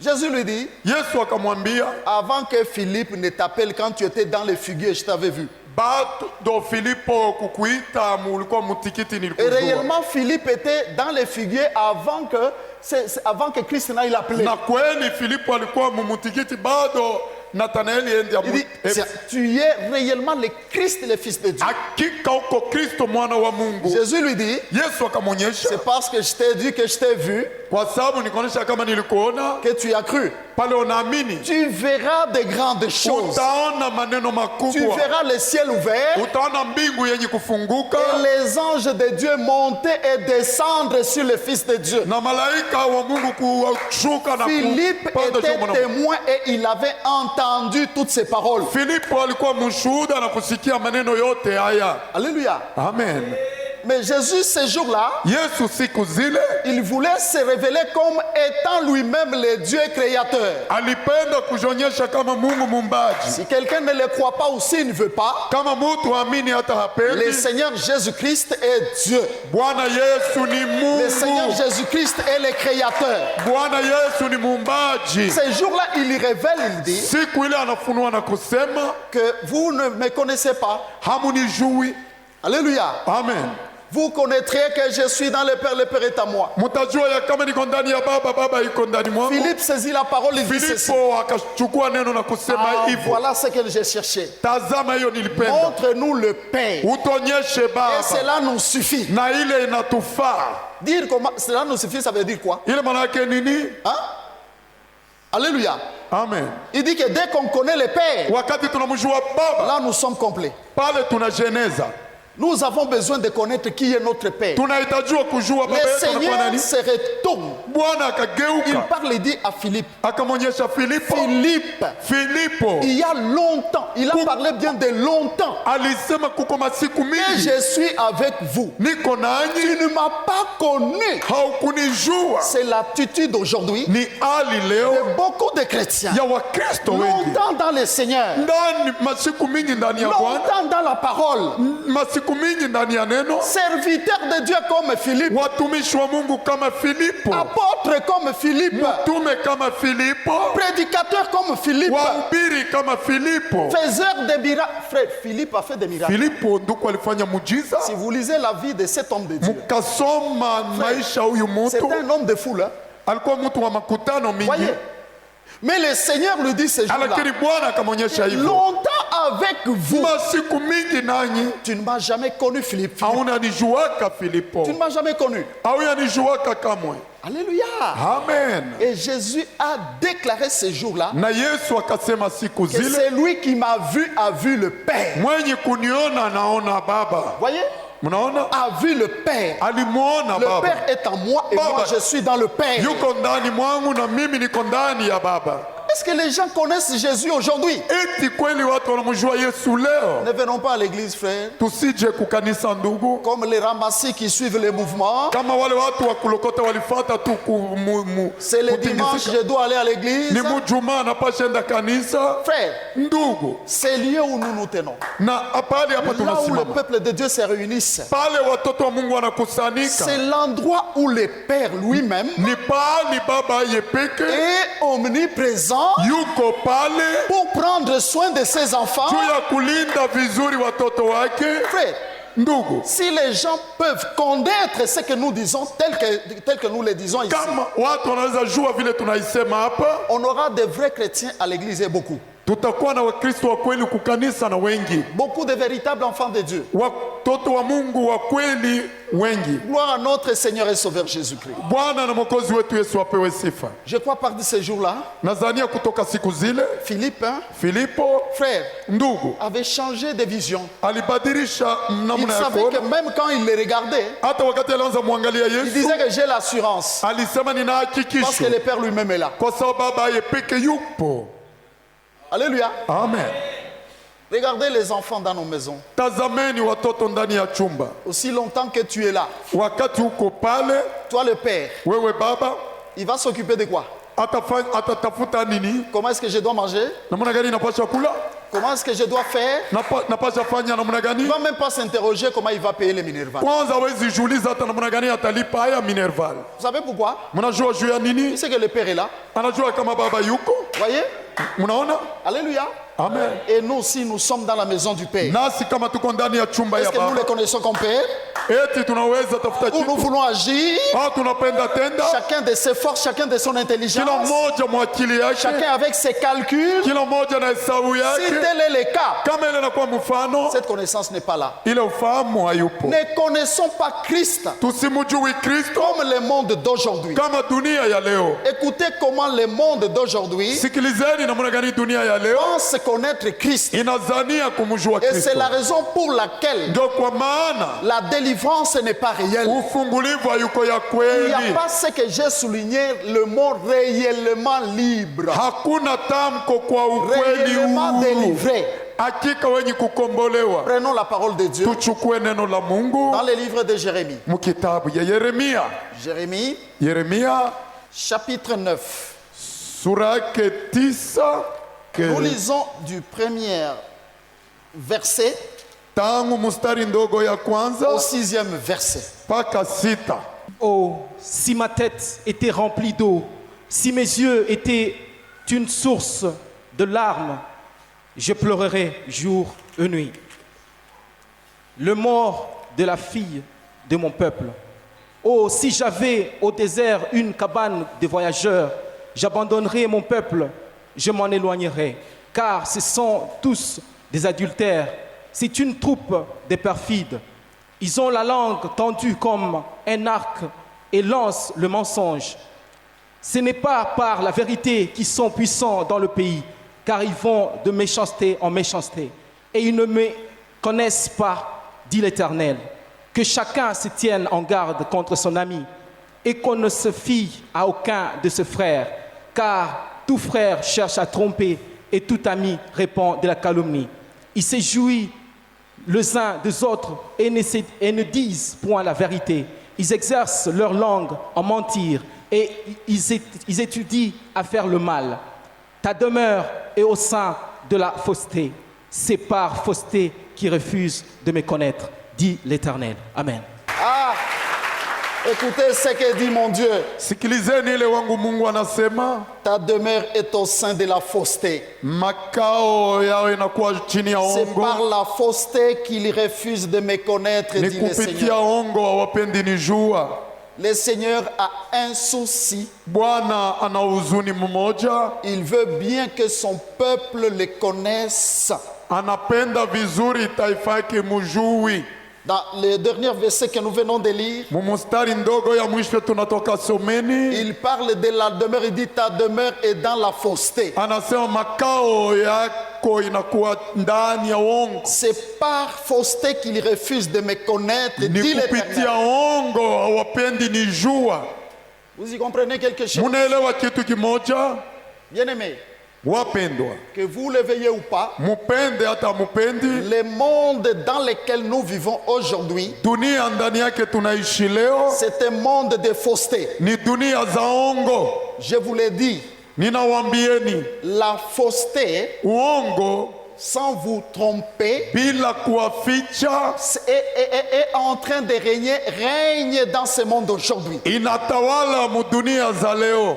Jésus lui dit, Yesu akamwambia, avant que Philippe ne t'appelle, quand tu étais dans les figuiers, je t'avais vu. bado Filipo kukuita mulikuwa mutikiti Et nilikujua. réellement, Philippe était dans les figuiers avant que Christ n'aille l'appeler. Na kweli Filipo alikuwa mumutikiti bado Nathanaeli endi Il dit, tu es réellement le Christ, le Fils de Dieu. hakika uko Kristo mwana wa Mungu. Jésus lui dit, Yesu akamwonyesha, c'est parce que je t'ai dit que je t'ai vu kwa sababu nikuonyesha kama nilikuona que tu as cru. pale unaamini, Tu verras de grandes choses. utaona maneno Tu makubwa, verras le ciel ouvert utaona mbingu yenye kufunguka et les anges de Dieu monter et descendre sur le Fils de Dieu. na malaika wa Mungu kushuka na Philippe kupanda juu ya était mwana. témoin et il avait entendu toutes ces paroles. Filipo alikuwa mshuhuda na kusikia maneno yote haya. Alléluia. Amen. Mais Jésus, ce jour-là, Yesu siku zile il voulait se révéler comme étant lui-même le Dieu créateur. alipenda kujionyesha kama Mungu muumbaji. Si quelqu'un ne le croit pas ou s'il ne veut pas, Kama mtu amini hata le hapendi, Seigneur Jésus-Christ est Dieu. Bwana Yesu ni Le Seigneur Mungu. Jésus-Christ est le créateur. Bwana Yesu ni muumbaji. Ce jour-là, il y révèle, il dit Siku ile anafunua na kusema, que vous ne me connaissez pas. hamunijui. Alléluia. Amen. Vous connaîtrez que je suis dans le Père est à moi. Mtajua ya kama niko ndani ya Baba, Baba iko ndani mwangu. Philippe saisit la parole, il dit ceci. Filipo akachukua neno na kusema Ah, hivyo, voilà ce que j'ai cherché. tazama hiyo nilipenda, Montre-nous le Père. utonyeshe Et Baba cela nous suffit. na ile inatufaa. Dire comment cela nous suffit, ça veut dire quoi? Ile maana yake nini? Hein? Alléluia. Amen. Il dit que dès qu'on connaît le Père, Wakati tunamjua Baba, là nous sommes complets. pale tunajeneza. Nous avons besoin de connaître qui est notre Père. tunahitajiwa kujua baba Le yetu anakuwa Seigneur nani. se retourne. Bwana Il akageuka parle et dit à Philippe. akamwonyesha Filipo. Filipe, il y a longtemps, il a parlé bien de longtemps. alisema kuko masiku Et mingi je suis avec vous. niko Tu nanyi, ne m'as pas connu. haukunijua. C'est l'attitude aujourd'hui Ni hali leo de beaucoup de chrétiens. ya Wakristo wengi, Longtemps dans le Seigneur. ndani masiku mingi ndani ya Bwana, Longtemps dans la parole. masiku mingi ndani ya neno, Serviteur de Dieu comme Philippe. watumishi wa Mungu kama Filipo, Apôtre comme Philippe. mtume kama Filipo, Prédicateur comme Philippe. wahubiri kama Filipo. Faiseur de miracles. Frère, Philippe a fait des miracles. Filipo nduko alifanya mujiza. Si vous lisez la vie de cet homme de Dieu, Mukasoma maisha huyu c'est mtu, un homme de foule. Hein? alikuwa mtu wa makutano mingi, Voyez. Mais le Seigneur lui dit ce jour-là, lakini Bwana akamwonyesha hivyo, longtemps avec vous. masiku mingi nanyi Tu ne m'as jamais connu, Philippe. hauna nijuaka Filipo, Tu ne m'as jamais connu. hauya nijuaka kamwe. Alléluia. Amen. Et Jésus a déclaré ce jour-là Na Yesu akasema siku que zile, celui qui m'a vu a vu le Père. mwenye kuniona anaona Baba. Voyez, Mnaona, a vu le Père. alimuona Le Baba, Père est en moi et Baba. moi je suis dans le Père. yuko ndani mwangu na mimi niko ndani ya Baba. Est-ce que les gens connaissent Jésus aujourd'hui? Eti kweli watu wanamjua Yesu leo? Ne venons pas à l'église, frère, Tusije kukanisa ndugu, comme les ramassis qui suivent les mouvements. kama wale watu wa kulokota walifata tu C'est le dimanche, je dois aller à l'église. ni mujuma anapasha enda kanisa. Frère, Ndugu, c'est lieu où nous nous tenons. na pale hapa Là où le tunasimama, peuple de Dieu se réunissent. pale watoto wa Mungu wanakusanyika, C'est l'endroit où le Père lui-même ni pale Baba yepeke est omniprésent yuko pale pour prendre soin de ses enfants. juu ya kulinda vizuri watoto wake. Frère, Ndugu, si les gens peuvent connaître ce que nous disons, tel que nous le disons ici, kama watu wanaweza jua vile tunaisema hapa, on aura de vrais chrétiens à l'église et beaucoup. tutakuwa na Wakristo wa kweli kukanisa na wengi, Beaucoup de véritables enfants de Dieu. watoto wa Mungu wa kweli wengi. Gloire à notre Seigneur et Sauveur Jésus-Christ. Bwana na mwokozi wetu Yesu apewe sifa. Je crois par ce jour-là, Nadhania kutoka siku zile Philippe, hein, Filipo frère, ndugu avait changé de vision. alibadilisha Il namna ya savait que kuona. même quand il le regardait, Hata wakati alianza mwangalia il Yesu disait que j'ai l'assurance. alisema nina Parce que hakikisho le Père lui-même est là. kwa sababu Baba yeye peke yupo. Alléluia. Amen. Regardez les enfants dans nos maisons. Tazameni watoto ndani ya chumba, Aussi longtemps que tu es là, wakati uko pale toi le Père, wewe baba il va s'occuper de quoi? atatafuta nini, Comment est-ce que je dois manger? namna gani napasha kula, Comment est-ce que je dois faire? napasha fanya namna Il ne gani. va même pas s'interroger comment il va payer les Minerval. Kwanza hawezi jiuliza hata namna gani atalipa haya Minerval. Vous savez pourquoi? Mnajua juu ya Il nini? sait que le Père est là. Anajua kama baba yuko. Voyez? Mnaona? Alléluia. Amen. Et nous aussi, nous sommes dans la maison du Père. Nasi kama tuko ndani ya chumba Est-ce ya que nous le baba, connaissons comme Père? eti tunaweza tafuta Ou nous kitu voulons agir? au tunapenda tenda, Chacun de ses forces, chacun de son kila intelligence, mmoja mwakili yake, chacun avec ses calculs. kila mmoja na hesabu Si yake. tel est le cas, Kama ile inakuwa mfano, cette connaissance n'est pas là. ile ufahamu hayupo. Ne connaissons pas Christ Tusimjui Kristo comme le monde d'aujourd'hui. kama dunia ya leo. Écoutez comment le monde d'aujourd'hui Sikilizeni namna gani dunia ya leo pense connaître Christ. inazania kumjua Et c'est Kristo. la raison pour laquelle Ndio kwa maana la délivrance n'est pas réelle. ufungulivu hayuko ya Il n'y a kweli. pas ce que j'ai souligné, le mot réellement libre. Hakuna tamko kwa ukweli Réellement huru. délivré. Hakika wenye kukombolewa. Prenons la parole de Dieu Tuchukue neno la Mungu dans le livre de Jérémie. mkitabu ya Yeremia. Jérémie, Yeremia chapitre 9. sura yake 9 Nous lisons du premier verset tangu mstari ndogo ya au kwanza 6e verset. mpaka 6. Oh, si ma tête était remplie d'eau, si mes yeux étaient une source de larmes, je pleurerais jour et nuit. Le mort de la fille de mon peuple. Oh, si j'avais au désert une cabane de voyageurs, j'abandonnerais mon peuple, je m'en éloignerais, car ce sont tous des adultères. C'est une troupe de perfides. Ils ont la langue tendue comme un arc et lancent le mensonge. Ce n'est pas par la vérité qu'ils sont puissants dans le pays, car ils vont de méchanceté en méchanceté. Et ils ne me connaissent pas dit l'Éternel, que chacun se tienne en garde contre son ami et qu'on ne se fie à aucun de ses frères, car tout frère cherche à tromper et tout ami répand de la calomnie. Ils se jouissent les uns des autres et ne disent point la vérité. Ils exercent leur langue en mentir et ils étudient à faire le mal. Ta demeure est au sein de la fausseté. C'est par fausseté qu'ils refusent de me connaître, dit l'Éternel. Amen. Ah, écoutez ce que dit mon Dieu. Sikilizeni ile wangu Mungu anasema, Ta demeure est au sein de la fausseté. makao yao inakuwa chini ya C'est ongo. par la fausseté qu'ils refusent de me connaître, Ni dit le kupitia Seigneur. ongo hawapendi nijua. Le Seigneur a un souci. Bwana ana huzuni mmoja, Il veut bien que son peuple le connaisse. anapenda vizuri taifa yake mujui. Dans le dernier verset que nous venons de lire, Mumustari ndogo ya mwisho tunatoka someni, il parle de la demeure. Il dit ta demeure est dans la fausseté. anasema makao yako inakuwa ndani ya ongo. C'est par fausseté qu'il refuse de me connaître, Ni dit kupitia l'Éternel. ongo hawapendi nijua. Vous y comprenez quelque chose? Munaelewa kitu kimoja, Bien-aimés, wapendwa? que vous le veuillez ou pas, Mupende hata mupendi, le monde dans lequel nous vivons aujourd'hui, dunia ndani yake tunaishi leo c'est un monde de fausseté. ni dunia za ongo. Je vous l'ai dit, Ninawambieni, la fausseté, uongo sans vous tromper, bila kuwaficha est en train de règne dans ce monde aujourd'hui. inatawala mudunia za leo.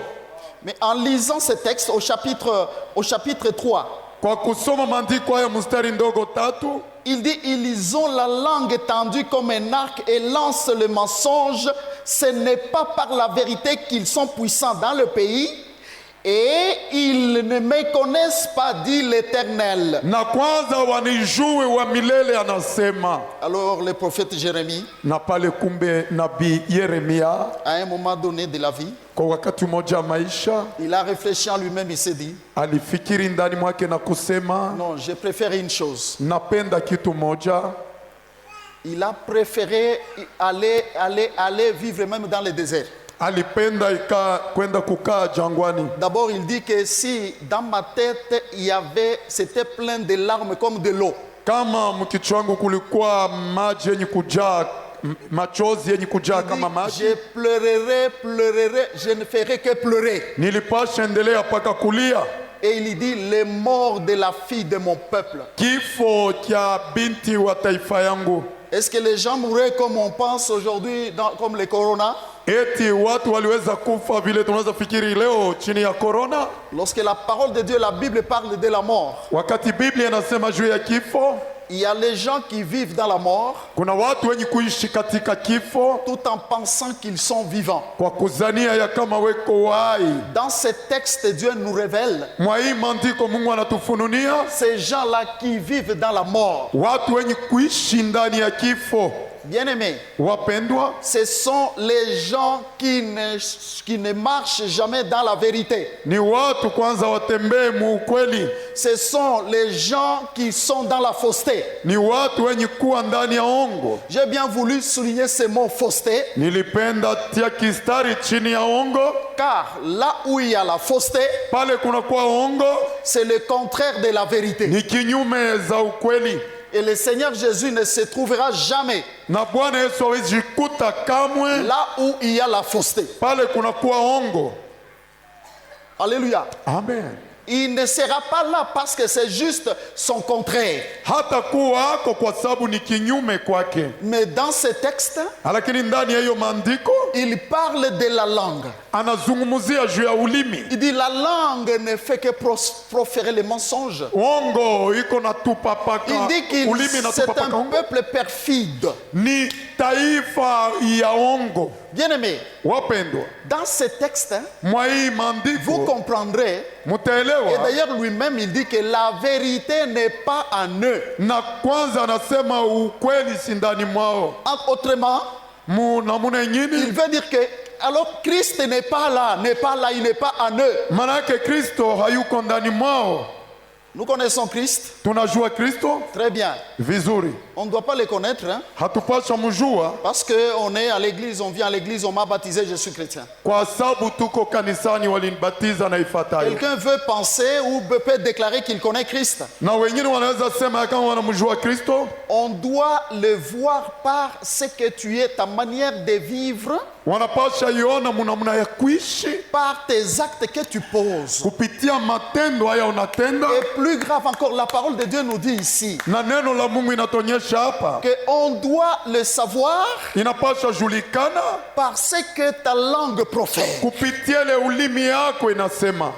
Mais en lisant ce texte au chapitre 3, Kwa kusoma maandiko haya mstari ndogo 3, il dit, ils ont la langue tendue comme un arc et lancent le mensonge. Ce n'est pas par la vérité qu'ils sont puissants dans le pays et ils ne me connaissent pas, dit l'Éternel. na kwanza wanijue wa milele, anasema. Alors le prophète Jérémie, Na pale kumbe nabii Yeremia à un moment donné de la vie, kwa wakati mmoja wa maisha il a réfléchi en lui-même, il s'est dit, alifikiri ndani mwake na kusema, non, je préfère une chose. napenda kitu moja. Il a préféré aller vivre même dans le désert. Alipenda kwenda kukaa jangwani. D'abord, il dit que si dans ma tête, c'était plein de larmes comme de l'eau. Kama mkichwa wangu kulikuwa maji yenye kujaa, machozi yenye kujaa Il kama dit, maji, je pleurerai, je ne ferai que pleurer. nilipasha endelea paka kulia. Et il dit, les morts de la fille de mon peuple. Kifo cha binti wa taifa yangu. Est-ce que les gens mourraient comme on pense aujourd'hui, comme le corona? Eti watu waliweza kufa vile tunaweza fikiri leo chini ya corona? Lorsque la parole de Dieu, la Bible parle de la mort, Wakati Biblia inasema juu ya kifo, il y a les gens qui vivent dans la mort kuna watu wenye kuishi katika kifo tout en pensant qu'ils sont vivants. kwa kuzania ya kama weko wai. Dans ce texte, Dieu nous révèle Mwa hii maandiko Mungu anatufununia ces gens-là qui vivent dans la mort. watu wenye kuishi ndani ya kifo. Bien-aimés, Wapendwa, ce sont les gens qui ne marchent jamais dans la vérité. ni watu kwanza watembee muukweli, Ce sont les gens qui sont dans la fausseté. ni watu wenye kuwa ndani ya ongo. J'ai bien voulu souligner ce mot fausseté, Nilipenda tia kistari chini ya ongo, car là où il y a la fausseté, pale kuna kuwa ongo c'est le contraire de la vérité. ni kinyume za ukweli, Et le Seigneur Jésus ne se trouvera jamais na Bwana Yesu hawezi kuta kamwe là où il y a la fausseté. pale kuna kuwa ongo. Alléluia. Amen. Il ne sera pas là parce que c'est juste son contraire. Hata kuwa ako kwa sababu ni kinyume kwake, Mais dans ce texte, lakini ndani ya hiyo maandiko il parle de la langue. anazungumzia juu ya ulimi. Il dit la langue ne fait que proférer les mensonges. Ongo iko na tupa paka, Il dit que ulimi na c'est tupa paka un ongo. peuple perfide. Ni taifa ya ongo. Bien-aimés, Wapendwa, dans ce texte, mwa hii vous maandiko comprendrez, et mutaelewa. d'ailleurs lui-même il dit que la vérité n'est pas en eux. Na kwanza anasema ukweli si ndani mwao. Autrement, Namuna il nyingine, veut dire que alors Christ n'est pas là, il n'est pas en eux. maana yake Kristo hayuko ndani mwao. Nous connaissons Christ. Tunajua Kristo Très bien. vizuri, On ne doit pas le connaître, hein, hatupasha mjua parce qu'on est à l'église, on vient à l'église, on m'a baptisé, je suis chrétien. kwa sababu tuko kanisani, walinibatiza na ifuatayo. Quelqu'un veut penser ou peut déclarer qu'il connaît Christ. Na wengine wanaweza sema kama wanamjua Kristo. On doit le voir par ce que tu es, ta manière de vivre, Wanapasha iona munamuna ya kuishi par tes actes que tu poses. kupitia matendo haya unatenda, Et plus grave encore, la parole de Dieu nous dit ici na neno la Mungu inatonyesha hapa, qu'on doit le savoir inapasha julikana parce que ta langue profère. kupitia ile ulimi yako inasema.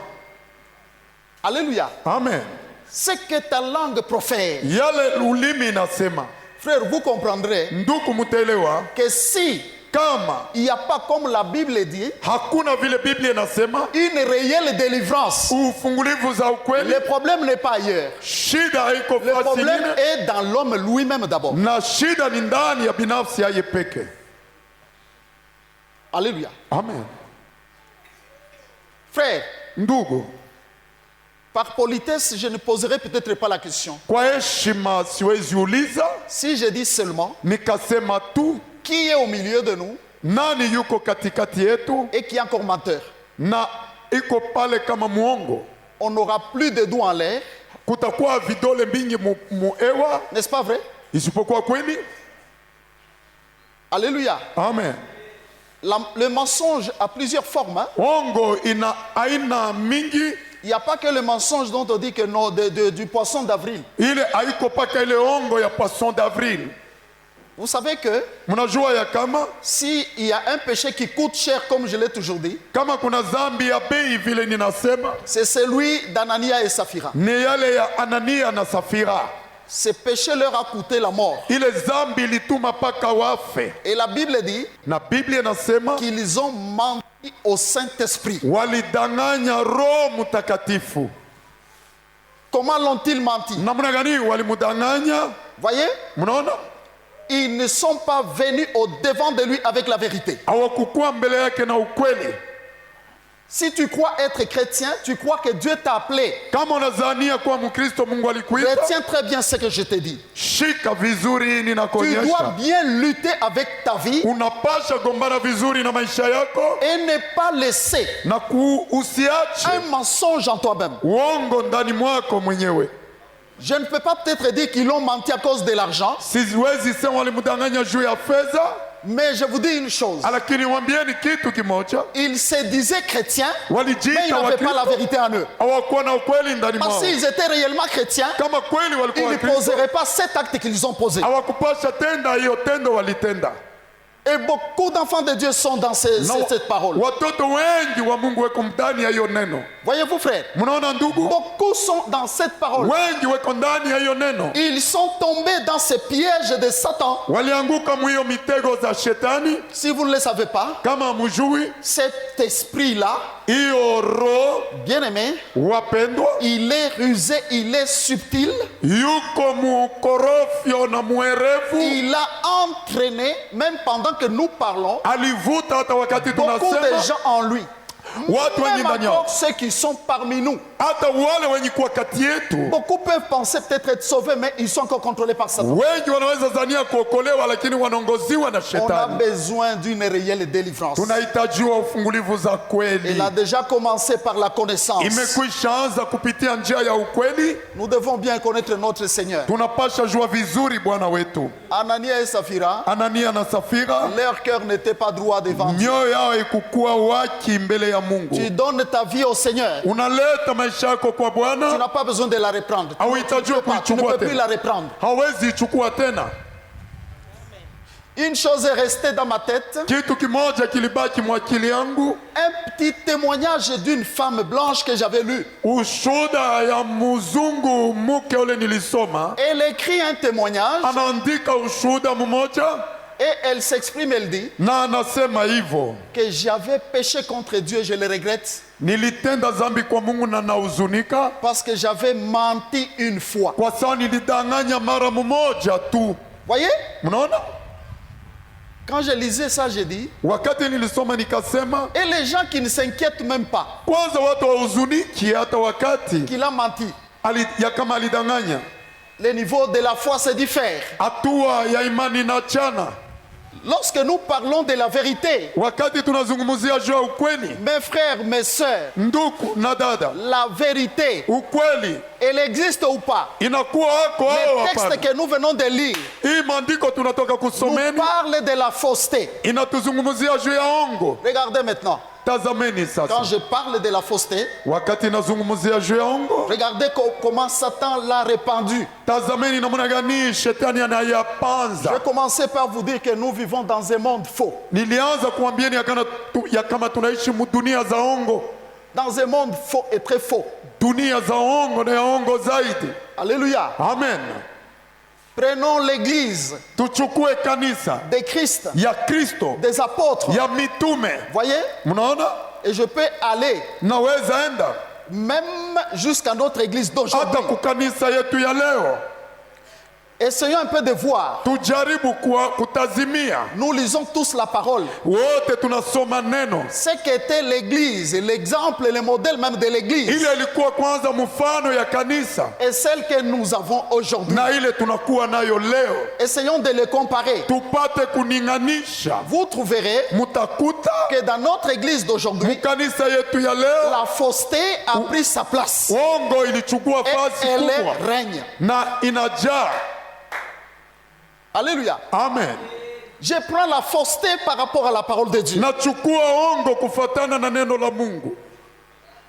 Alléluia. Amen. Ce que ta langue profère. Yale ulimi inasema. Frère, vous comprendrez Ndugu mutaelewa que si kama il n'y a pas, comme la Bible dit, hakuna vile Biblia inasema une réelle délivrance, ufungulivu za ukweli, le problème n'est pas ailleurs. shida haiko Le fasi problème nyingine, est dans l'homme lui-même d'abord. na shida ni ndani ya binafsi yaye peke. Alléluia. Amen. Frère, Ndugu, par politesse, je ne poserai peut-être pas la question. kwa heshima siwezi uliza, Si je dis seulement, nikasema tu qui est au milieu de nous nani yuko katikati yetu et qui est encore menteur? na iko pale kama muongo, On n'aura plus de doigts en l'air, kutakuwa vidole mbingi muewa n'est-ce pas vrai? isipokuwa kweli. Alléluia. Amen. Le mensonge a plusieurs formes, hein. Ongo ina aina mingi, Il n'y a pas que le mensonge dont on dit que non, du poisson d'avril. ile haiko paka ile ongo ya poisson d'avril. Vous savez que Mnajua ya kama s'il y a un péché qui coûte cher, comme je l'ai toujours dit, kama kuna zambi ya bei vile ninasema c'est celui d'Anania et Saphira. ni yale ya Anania na Safira. Ce péché leur a coûté la mort. Ile zambi ilituma paka wafe, Et la Bible dit na Biblia inasema qu'ils ont menti au Saint-Esprit. walidanganya Roho Mtakatifu. Comment l'ont-ils menti? Namna gani walimudanganya? Voyez, Mnaona, ils ne sont pas venus au devant de lui avec la vérité. hawakukuwa mbele yake na ukweli. Si tu crois être chrétien, tu crois que Dieu t'a appelé. Kama unazania kuwa Mkristo, Mungu alikuita, Retiens très bien ce que je te dis. shika vizuri Tu ninakuonyesha. dois bien lutter avec ta vie Unapasha gombana vizuri na maisha yako et ne pas laisser na usiache un mensonge en toi-même. uongo ndani mwako mwenyewe. Je ne peux pas peut-être dire qu'ils l'ont menti à cause de l'argent, Siwezi sema walimdanganya juu ya fedha, mais je vous dis une chose. lakini wambieni kitu kimoja, Ils se disaient chrétiens, mais ils walijiita n'avaient pas la Wakristo, vérité en eux. hawakuwa na ukweli ndani Parce mwao. qu'ils étaient réellement chrétiens, Kama kweli ils walikuwa ne Wakristo, poseraient pas cet acte qu'ils ont posé. hawakupasha tenda hiyo tendo walitenda. Et beaucoup d'enfants de Dieu sont dans cette parole. Watoto wengi wa Mungu weko ndani ya hiyo neno. Voyez-vous, frère, Mnaona ndugu, beaucoup sont dans cette parole. wengi weko ndani ya hiyo neno, Ils sont tombés dans ces pièges de Satan. walianguka mwiyo mitego za shetani. Si vous ne le savez pas, Kama mjui, cet esprit-là, hiyo roho, bien aimé, wapendwa, il est rusé, il est subtil. yuko mukorofyo na mwerevu. Il a entraîné, même pendant que nous parlons, Alivuta hata wakati beaucoup de tunasema, gens en lui. watu wengi Même ndani yao, encore ceux qui sont parmi nous. hata wale wenye kuwa kati yetu. Beaucoup peuvent penser peut-être être sauvés, mais ils sont encore contrôlés par Satan. Wengi wanaweza zania kuokolewa, lakini wanaongoziwa na On a shetani. besoin d'une réelle délivrance. Tunahitajiwa ufungulivu za kweli. Il a déjà commencé par la connaissance. Imekwisha anza kupitia njia ya ukweli. Nous devons bien connaître notre Seigneur. Tunapasha jua vizuri Bwana wetu. Anania et Saphira, Anania na Safira, leur cœur n'était pas droit devant Dieu. mioyo yao ikukuwa waki mbele ya Tu Mungu. donnes ta vie au Seigneur. Unaleta maisha yako kwa Tu Bwana, n'as pas besoin de la reprendre. hauhitajiwa Tu ne kuichukua peux plus tena, la reprendre. hawezi ichukua tena. Une chose est restée dans ma tête. Kitu kimoja kilibaki mwakili yangu, Un petit témoignage d'une femme blanche que j'avais lu. ushuda ya mzungu mke ule nilisoma. Elle écrit un témoignage Anaandika ushuda mmoja et elle s'exprime, elle dit na anasema hivyo, que j'avais péché contre Dieu, je le regrette, nilitenda dhambi kwa Mungu na nahuzunika parce que j'avais menti une fois. kwa sababu nilidanganya mara mmoja tu. Voyez, Mnaona, quand je lisais ça, j'ai dit, wakati nilisoma nikasema, et les gens qui ne s'inquiètent même pas kwanza watu wahuzuniki hata wakati qu'il a menti. ya kama alidanganya. Le niveau de la foi se diffère. Hatua ya imani inachana. Lorsque nous parlons de la vérité, Wakati tunazungumzia juu ya ukweli, mes frères, mes sœurs, ndugu na dada, la vérité, ukweli elle existe ou pas? inakuwa hako au Le texte hapana? que nous venons de lire Hii maandiko tunatoka nous kusomeni parle de la fausseté. inatuzungumzia juu ya ongo. Regardez maintenant. Tazameni Quand sasa, je parle de la fausseté, wakati inazungumzia juu ya ongo, regardez comment Satan l'a répandu. tazameni namna gani shetani Je anayapanza. vais commencer par vous dire que nous vivons dans un monde faux. Nilianza kuambieni ya kama tunaishi dunia za ongo, Dans un monde faux et très faux. dunia za ongo na ya ongo zaidi. Alléluia. Amen. Prenons l'église Tuchukue kanisa de Christ, ya Kristo des apôtres. ya mitume, Voyez? mnaona, Et je peux aller naweza enda même jusqu'à notre église hata d'aujourd'hui. kukanisa yetu ya leo. Essayons un peu de voir. Tujaribu kutazimia, Nous lisons tous la parole. wote tunasoma neno. Ce qu'était l'église, l'exemple, le modèle même de l'église, Ile ilikuwa kwanza mfano ya kanisa et celle que nous avons aujourd'hui. na ile tunakuwa nayo leo, Essayons de les comparer. tupate kuninganisha. Vous trouverez Mutakuta que dans notre église d'aujourd'hui, kanisa yetu ya leo la fausseté a pris sa place. uongo ilichukua Et fasi elle kubwa règne. na inajaa. Alléluia. Amen. Je prends la fausseté par rapport à la parole de Dieu. Nachukua ongo kufatana na neno la Mungu.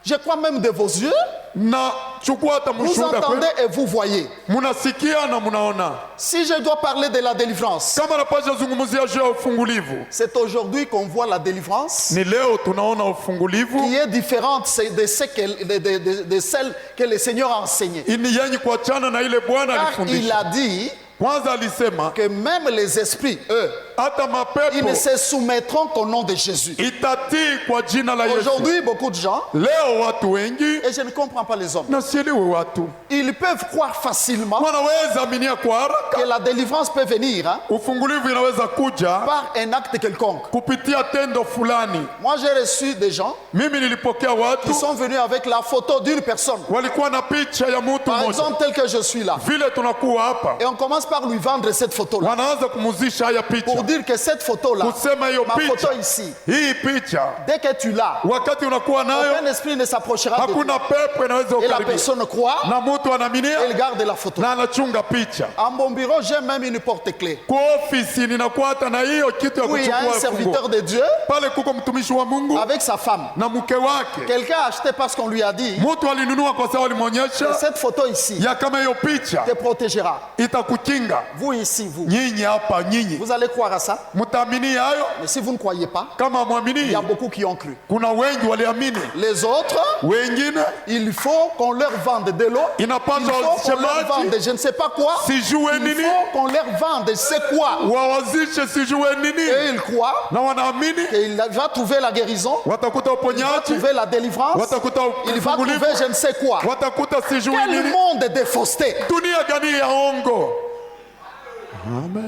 Je crois même de vos yeux, Na chukua hata vous mshuhuda entendez kwetu. et vous voyez. Munasikia na munaona. Si je dois parler de la délivrance, Kama napasha zungumzia juu ya ufungulivu, c'est aujourd'hui qu'on voit la délivrance ni leo tunaona ufungulivu qui est différente de celle que le Seigneur a enseignée. ni yenye kuachana na ile Bwana Car il alifundisha. a dit Kwanza alisema que même les esprits, eux, hata ils mapepo ne se soumettront qu'au nom de Jésus. itatii kwa jina la Yesu. Aujourd'hui, beaucoup de gens, Leo watu wengi, et je ne comprends pas les hommes, na sielewi watu, ils peuvent croire facilement wanaweza aminia kwa haraka que la délivrance peut venir ufungulivu inaweza kuja par un acte quelconque. kupitia tendo fulani. Moi, j'ai reçu des gens Mimi nilipokea qui watu sont venus avec la photo d'une personne. walikuwa na picha ya mtu Par mmoja, exemple, tel que je suis là. vile tunakuwa hapa, Et on commence par lui vendre cette photo-là. wanaanza kumuzisha haya Pour picha, dire que cette photo-là, kusema hiyo ma photo picha, ici, hii picha, dès que tu l'as, wakati unakuwa nayo aucun esprit ne s'approchera de hakuna toi. pepo inaweza Et la kukaribia, personne croit, na mtu et anaaminia elle garde la photo. na anachunga picha. À mon bureau, j'ai même une porte-clé. Kwa ofisi ninakuwa hata na hiyo kitu ya Où il y a un kuchukua serviteur funguo. de Dieu Pale kuko mtumishi wa Mungu avec sa femme. na mke wake. Quelqu'un a acheté parce qu'on lui a dit, Mtu alinunua kwa sababu alimwonyesha cette photo ici ya kama hiyo picha te protégera. itakukinga. Vous ici, vous. Nyinyi hapa, nyinyi Vous allez croire à ça. mtaamini hayo. Mais si vous ne croyez pas, Kama il mwamini, y a beaucoup qui ont cru. kuna wengi waliamini, Les autres, wengine il faut qu'on leur vende de l'eau. Il inapaswa faut qu'on leur wazishe vende maji, je ne sais pas quoi. sijue Il nini, faut qu'on leur vende c'est quoi. wawazishe sijue Et nini, ils croient na wanaamini qu'il va trouver la guérison, watakuta il va uponyaji, trouver la délivrance, watakuta il va ufungulivu, trouver je ne sais quoi. watakuta sijue Quel nini. monde de fausseté. Dunia gani ya ongo?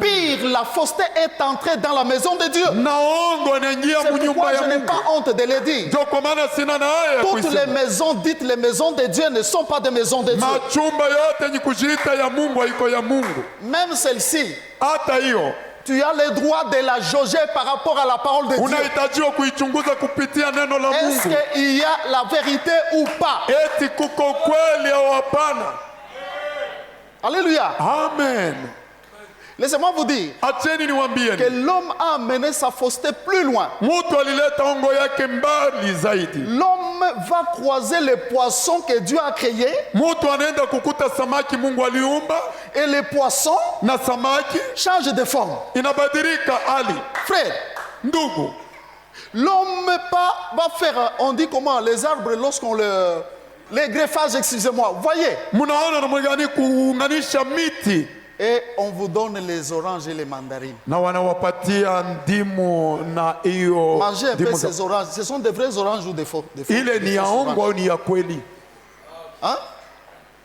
Pire, la fausseté est entrée dans la maison de Dieu. Na ongo inaingia C'est mu nyumba pourquoi ya je n'ai Mungu. pas honte de le dire. Ndio kwa maana sina na haya ya Toutes les kuisema. maisons dites les maisons de Dieu ne sont pas des maisons de Dieu. Machumba yote yenye kujiita ya Mungu haiko ya Mungu. Même celle-ci, Hata hiyo tu as le droit de la jauger par rapport à la parole de Dieu. unahitajiwa kuichunguza kupitia neno la Est-ce Mungu, qu'il y a la vérité ou pas? eti kuko kweli au hapana. Alléluia. Amen. Laissez-moi vous dire Acheni que niwaambieni, l'homme a amené sa fausseté plus loin. mtu alileta ongo yake mbali zaidi. L'homme va croiser les poissons que Dieu a créés Mtu anaenda kukuta samaki Mungu aliumba, et les poissons na samaki changent de forme. inabadilika hali. Frère, Ndugu, l'homme va faire, on dit comment, les arbres lorsqu'on les greffages, excusez-moi, vous voyez, mnaona namna gani kuunganisha miti et on vous donne les oranges et les mandarines. na wanawapatia ndimu na hiyo Mangez un peu ndimu. ces oranges. Ce sont des vrais oranges ou des faux? Ile ni ya ongo au ni ya kweli? Hein?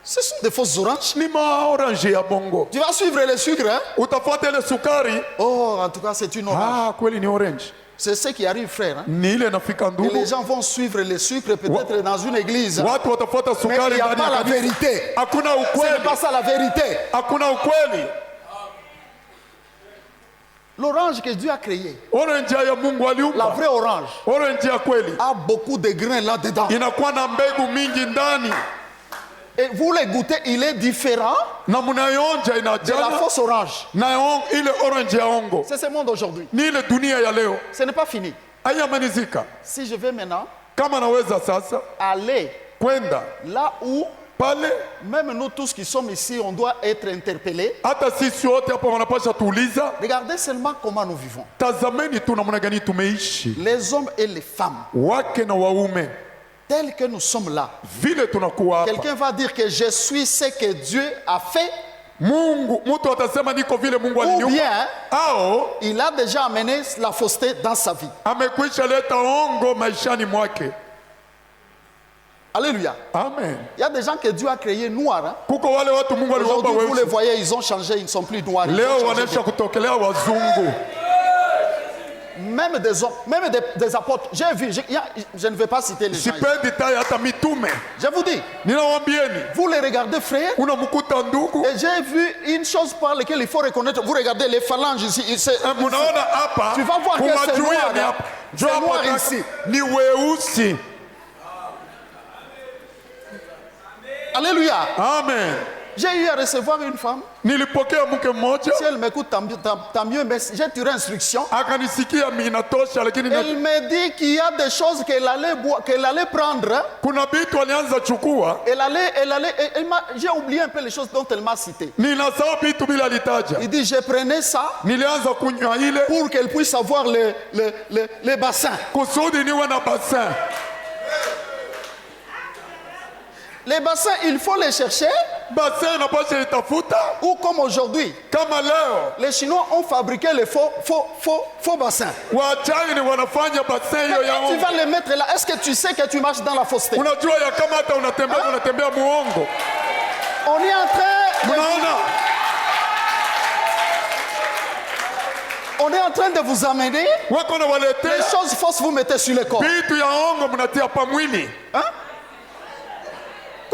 Ce sont des fausses oranges. Ni maorange ya bongo. Tu vas suivre le sucre, hein? Utafuata ile sukari. Oh, en tout cas, c'est une orange. Ah, kweli ni orange. C'est ce qui arrive, frère. Hein? Ni ile inafika Et ndugu. les gens vont suivre le sucre peut-être dans une église. Watu watafuata Mais il sukari n'y a ndani pas ya la kanisa. vérité. Hakuna Ce n'est ukweli. pas ça la vérité. Hakuna ukweli. L'orange que Dieu a créé, Orange ya Mungu la aliumba. vraie orange, Orange ya kweli a beaucoup de grains là-dedans. inakuwa na mbegu mingi ndani. Et vous les goûtez, il est différent Na munaionja de la inajana fausse orange. na ile orange ya ongo. C'est ce monde aujourd'hui. Ni ile dunia ya leo. Ce n'est pas fini. Haiyamalizika. Si je vais maintenant Kama naweza sasa aller kwenda là où, pale, même nous tous qui sommes ici, on doit être interpellés. hata sisi wote hapa wanapasha tuuliza, Regardez seulement comment nous vivons. tazameni tu namna gani tumeishi, Les hommes et les femmes, wake na waume, tels que nous sommes là. vile tunakuwa hapa. Quelqu'un va dire que je suis ce que Dieu a fait, Mungu, mtu atasema niko vile Mungu ou aliniumba, bien au il a déjà amené la fausseté dans sa vie. amekwisha leta ongo maishani mwake. Alléluia. Amen. Il y a des gens que Dieu a créés noirs. Hein? Kuko wale watu Mungu aliwaumba Aujourd'hui, vous les weusi, voyez, ils ont changé, ils ne sont plus noirs. Ils ont leo changé wanaisha kutokelea wazungu. même des hommes, même des apôtres. J'ai vu, je ne vais pas citer les gens. ici. Sipendi tai hata mitume. Je vous dis, Ninawambieni, vous les regardez, frères, unamkuta ndugu, et j'ai vu une chose par laquelle il faut reconnaître. Vous regardez les phalanges ici. munaona hapa, Tu vas voir que c'est kuwajuia noir, ni hein. hapa. C'est Jua noir hapa ici. ni weusi. Alléluia. Amen. J'ai eu à recevoir une femme. Nilipokea mke mmoja Si elle m'écoute, tant mieux, mais j'ai tiré instruction. akanisikia minatosha, lakini Elle me dit qu'il y a des choses qu'elle allait prendre. Hein. kuna vitu alianza chukua. J'ai oublié un peu les choses dont elle m'a cité. Ninasahau vitu bila alitaja. Il dit, je prenais ça Nilianza kunywa ile pour qu'elle puisse avoir les bassins. kusudi niwe na basin. Les bassins, il faut les chercher. Basin inapasha itafuta. Ou comme aujourd'hui, Kama leo les Chinois ont fabriqué les faux bassins. Wachina wanafanya basin hiyo ya Quand tu ongo. vas les mettre là, est-ce que tu sais que tu marches dans la fausseté? Unajua ya kama hata unatembea muongo. On est en train de, Unaona? on est en train de vous amener Wako na les waletea choses fausses, vous mettez sur le corps. vitu ya ongo mnatia pa mwili. Hein?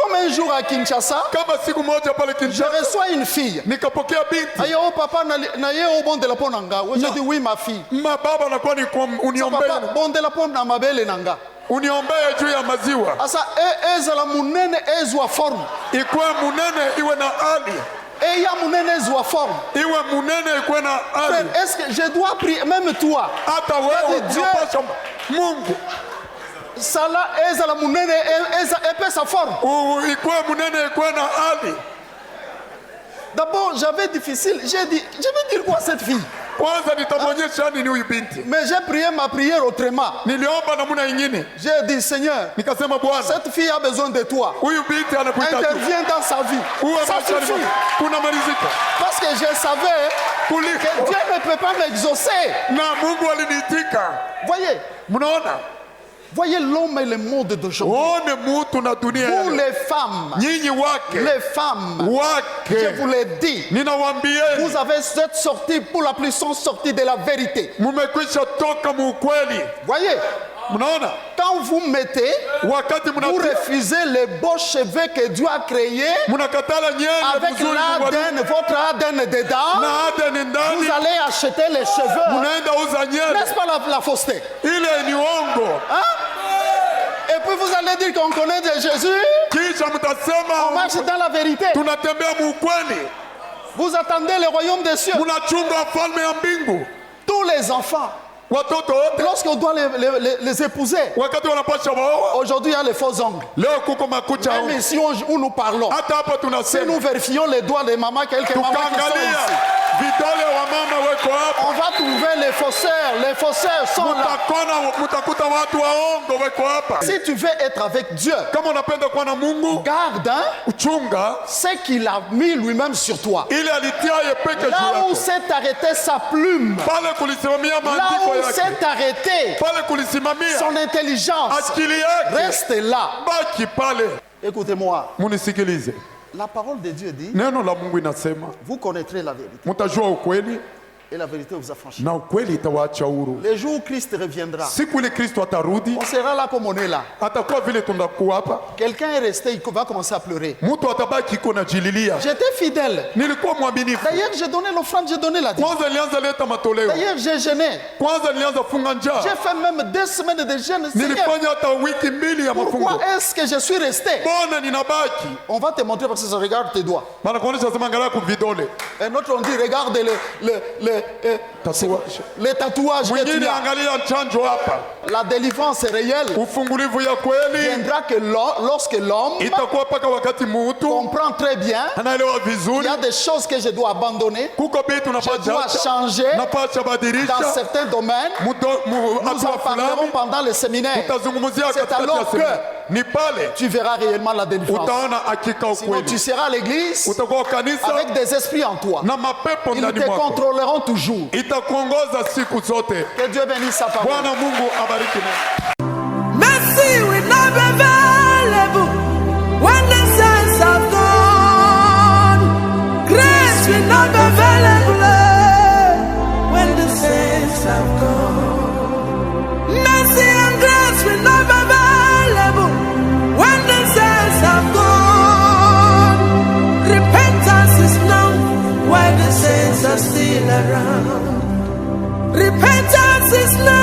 Comme un jour à Kinshasa, Kama siku moja pale je Kinshasa reçois une fille. nikapokea binti. Ayo papa na ye au bon de la ponanga. Je dis oui ma fille. Baba anakuwa ni kwa So, uniombee. papa bon de la pona mabele nanga. Uniombee juu ya maziwa. Asa ezala munene ezwa forme. Ikuwe munene iwe na hali. Et ya munene ezwa forme. Iwe munene ikuwe na hali. Frère, est-ce que je dois prier même toi? Hata wewe Dieu- unapaswa Mungu Sala ezala munene épais sa forme. ikuwe munene ikuwe na hali. D'abord, j'avais difficile. J'ai dit, je vais dire quoi à cette fille? Kwanza nitamwonyesha nini huyu binti. Mais j'ai prié ma prière autrement. Niliomba namna ingine. J'ai dit, Seigneur, Nikasema Bwana, cette fille a besoin de toi. huyu binti anakuhitaji. Interviens dans sa vie. Uwe Ça maishani suffit. mwake. Kunamalizika. Parce que je savais Kuliko. que Dieu ne peut pas m'exaucer. Na Mungu aliniitika. Voyez, Mnaona? voyez l'homme et le monde d'aujourd'hui. Uone mutu na dunia ya Vous leo. les femmes, Nyinyi wake. les femmes, je Wake. vous l'ai dit, Ninawaambieni. vous avez cette sortie pour la puissance sortie de la vérité. Mumekwisha toka muukweli. Voyez, Mnaona? quand vous mettez, Wakati vous mnatia refusez les beaux cheveux que Dieu a créés mnakatala nyele avec vizuri Mungu ali- l'ADN, votre ADN dedans, na hata ni vous ndani allez acheter les cheveux. mnaenda uza nyele N'est-ce pas la fausseté? ile ni ongo. Hein? Et puis vous allez dire qu'on connaît de Jésus, Kisha on mtasema marche dans la vérité. tunatembea muukweli. Vous attendez le royaume des cieux. Mnachunga falme ya mbingu. Tous les enfants, Watoto wote lorsqu'on doit les épouser, wakati wanapasha waoa, aujourd'hui il y a les faux ongles. leo kuko makucha Même ongo. ici où nous parlons, Hata hapa si tunasema nous vérifions les doigts des mamans, quelques mamans qui sont tukaangalia ici, vidole wa mama weko hapa, on va trouver les faussaires. Les faussaires sont là. mutakuta watu waongo weko hapa. Si tu veux être avec Dieu, Kama unapenda kuwa na Mungu, garde hein, uchunga ce qu'il a mis lui-même sur toi. ile alitia ye peke juu Là où yako. s'est arrêté sa plume, Pale kulisimamia là maandiko où yake, s'est arrêté pale kulisimamia son intelligence, akili yake, reste là. baki pale. Écoutez-moi, Munisikilize, la parole de Dieu dit, neno la Mungu inasema vous connaîtrez la vérité. mtajua ukweli Et la vérité vous affranchira. na ukweli itawaacha huru. Le jour où Christ reviendra, Siku ile Kristo atarudi, on sera là comme on est là. atakuwa vile tunakuwa hapa, Quelqu'un est resté, il va commencer à pleurer. mtu atabaki iko na jililia, J'étais fidèle. nilikuwa mwaminifu. D'ailleurs, j'ai donné l'offrande, j'ai donné la dîme. Kwanza nilianza leta matoleo, D'ailleurs, j'ai jeûné. kwanza nilianza funga njaa, J'ai fait même 2 semaines de jeûne. Seigneur, nilifanya hata wiki mbili ya mafungo. pourquoi est-ce que je suis resté? Mbona ninabaki? On va te montrer parce que ça regarde tes doigts. Maana kuonesha sema angalia kuvidole. Un autre, on dit, regarde Tatouage. les tatouages que tu Mwingine as. angalia chanjo hapa. La délivrance est réelle. Ufungulivu ya kweli Viendra que lorsque l'homme itakuwa paka wakati mtu comprend très bien, anaelewa il vizuri, y a des choses que je dois abandonner. kuko vitu Je dois napasha changer napasha dans badilisha. certains domaines. Nous en parlerons pendant le séminaire. Utazungumzia C'est katikati ya alors semina. Ni pale Tu verras réellement la délivrance. utaona hakika Sinon, tu ukweli. seras à l'église Utakuwa kanisa avec des esprits en toi. na mapepo Ils ndani te mwako, contrôleront toujours. itakuongoza siku zote. Que Dieu bénisse sa parole. Bwana Mungu abariki. Mercy will not be available when the saints have gone. Grace will not be available when the saints have gone. Mercy and grace will not be available when the saints have gone. Repentance is known while the saints are still around. Repentance is known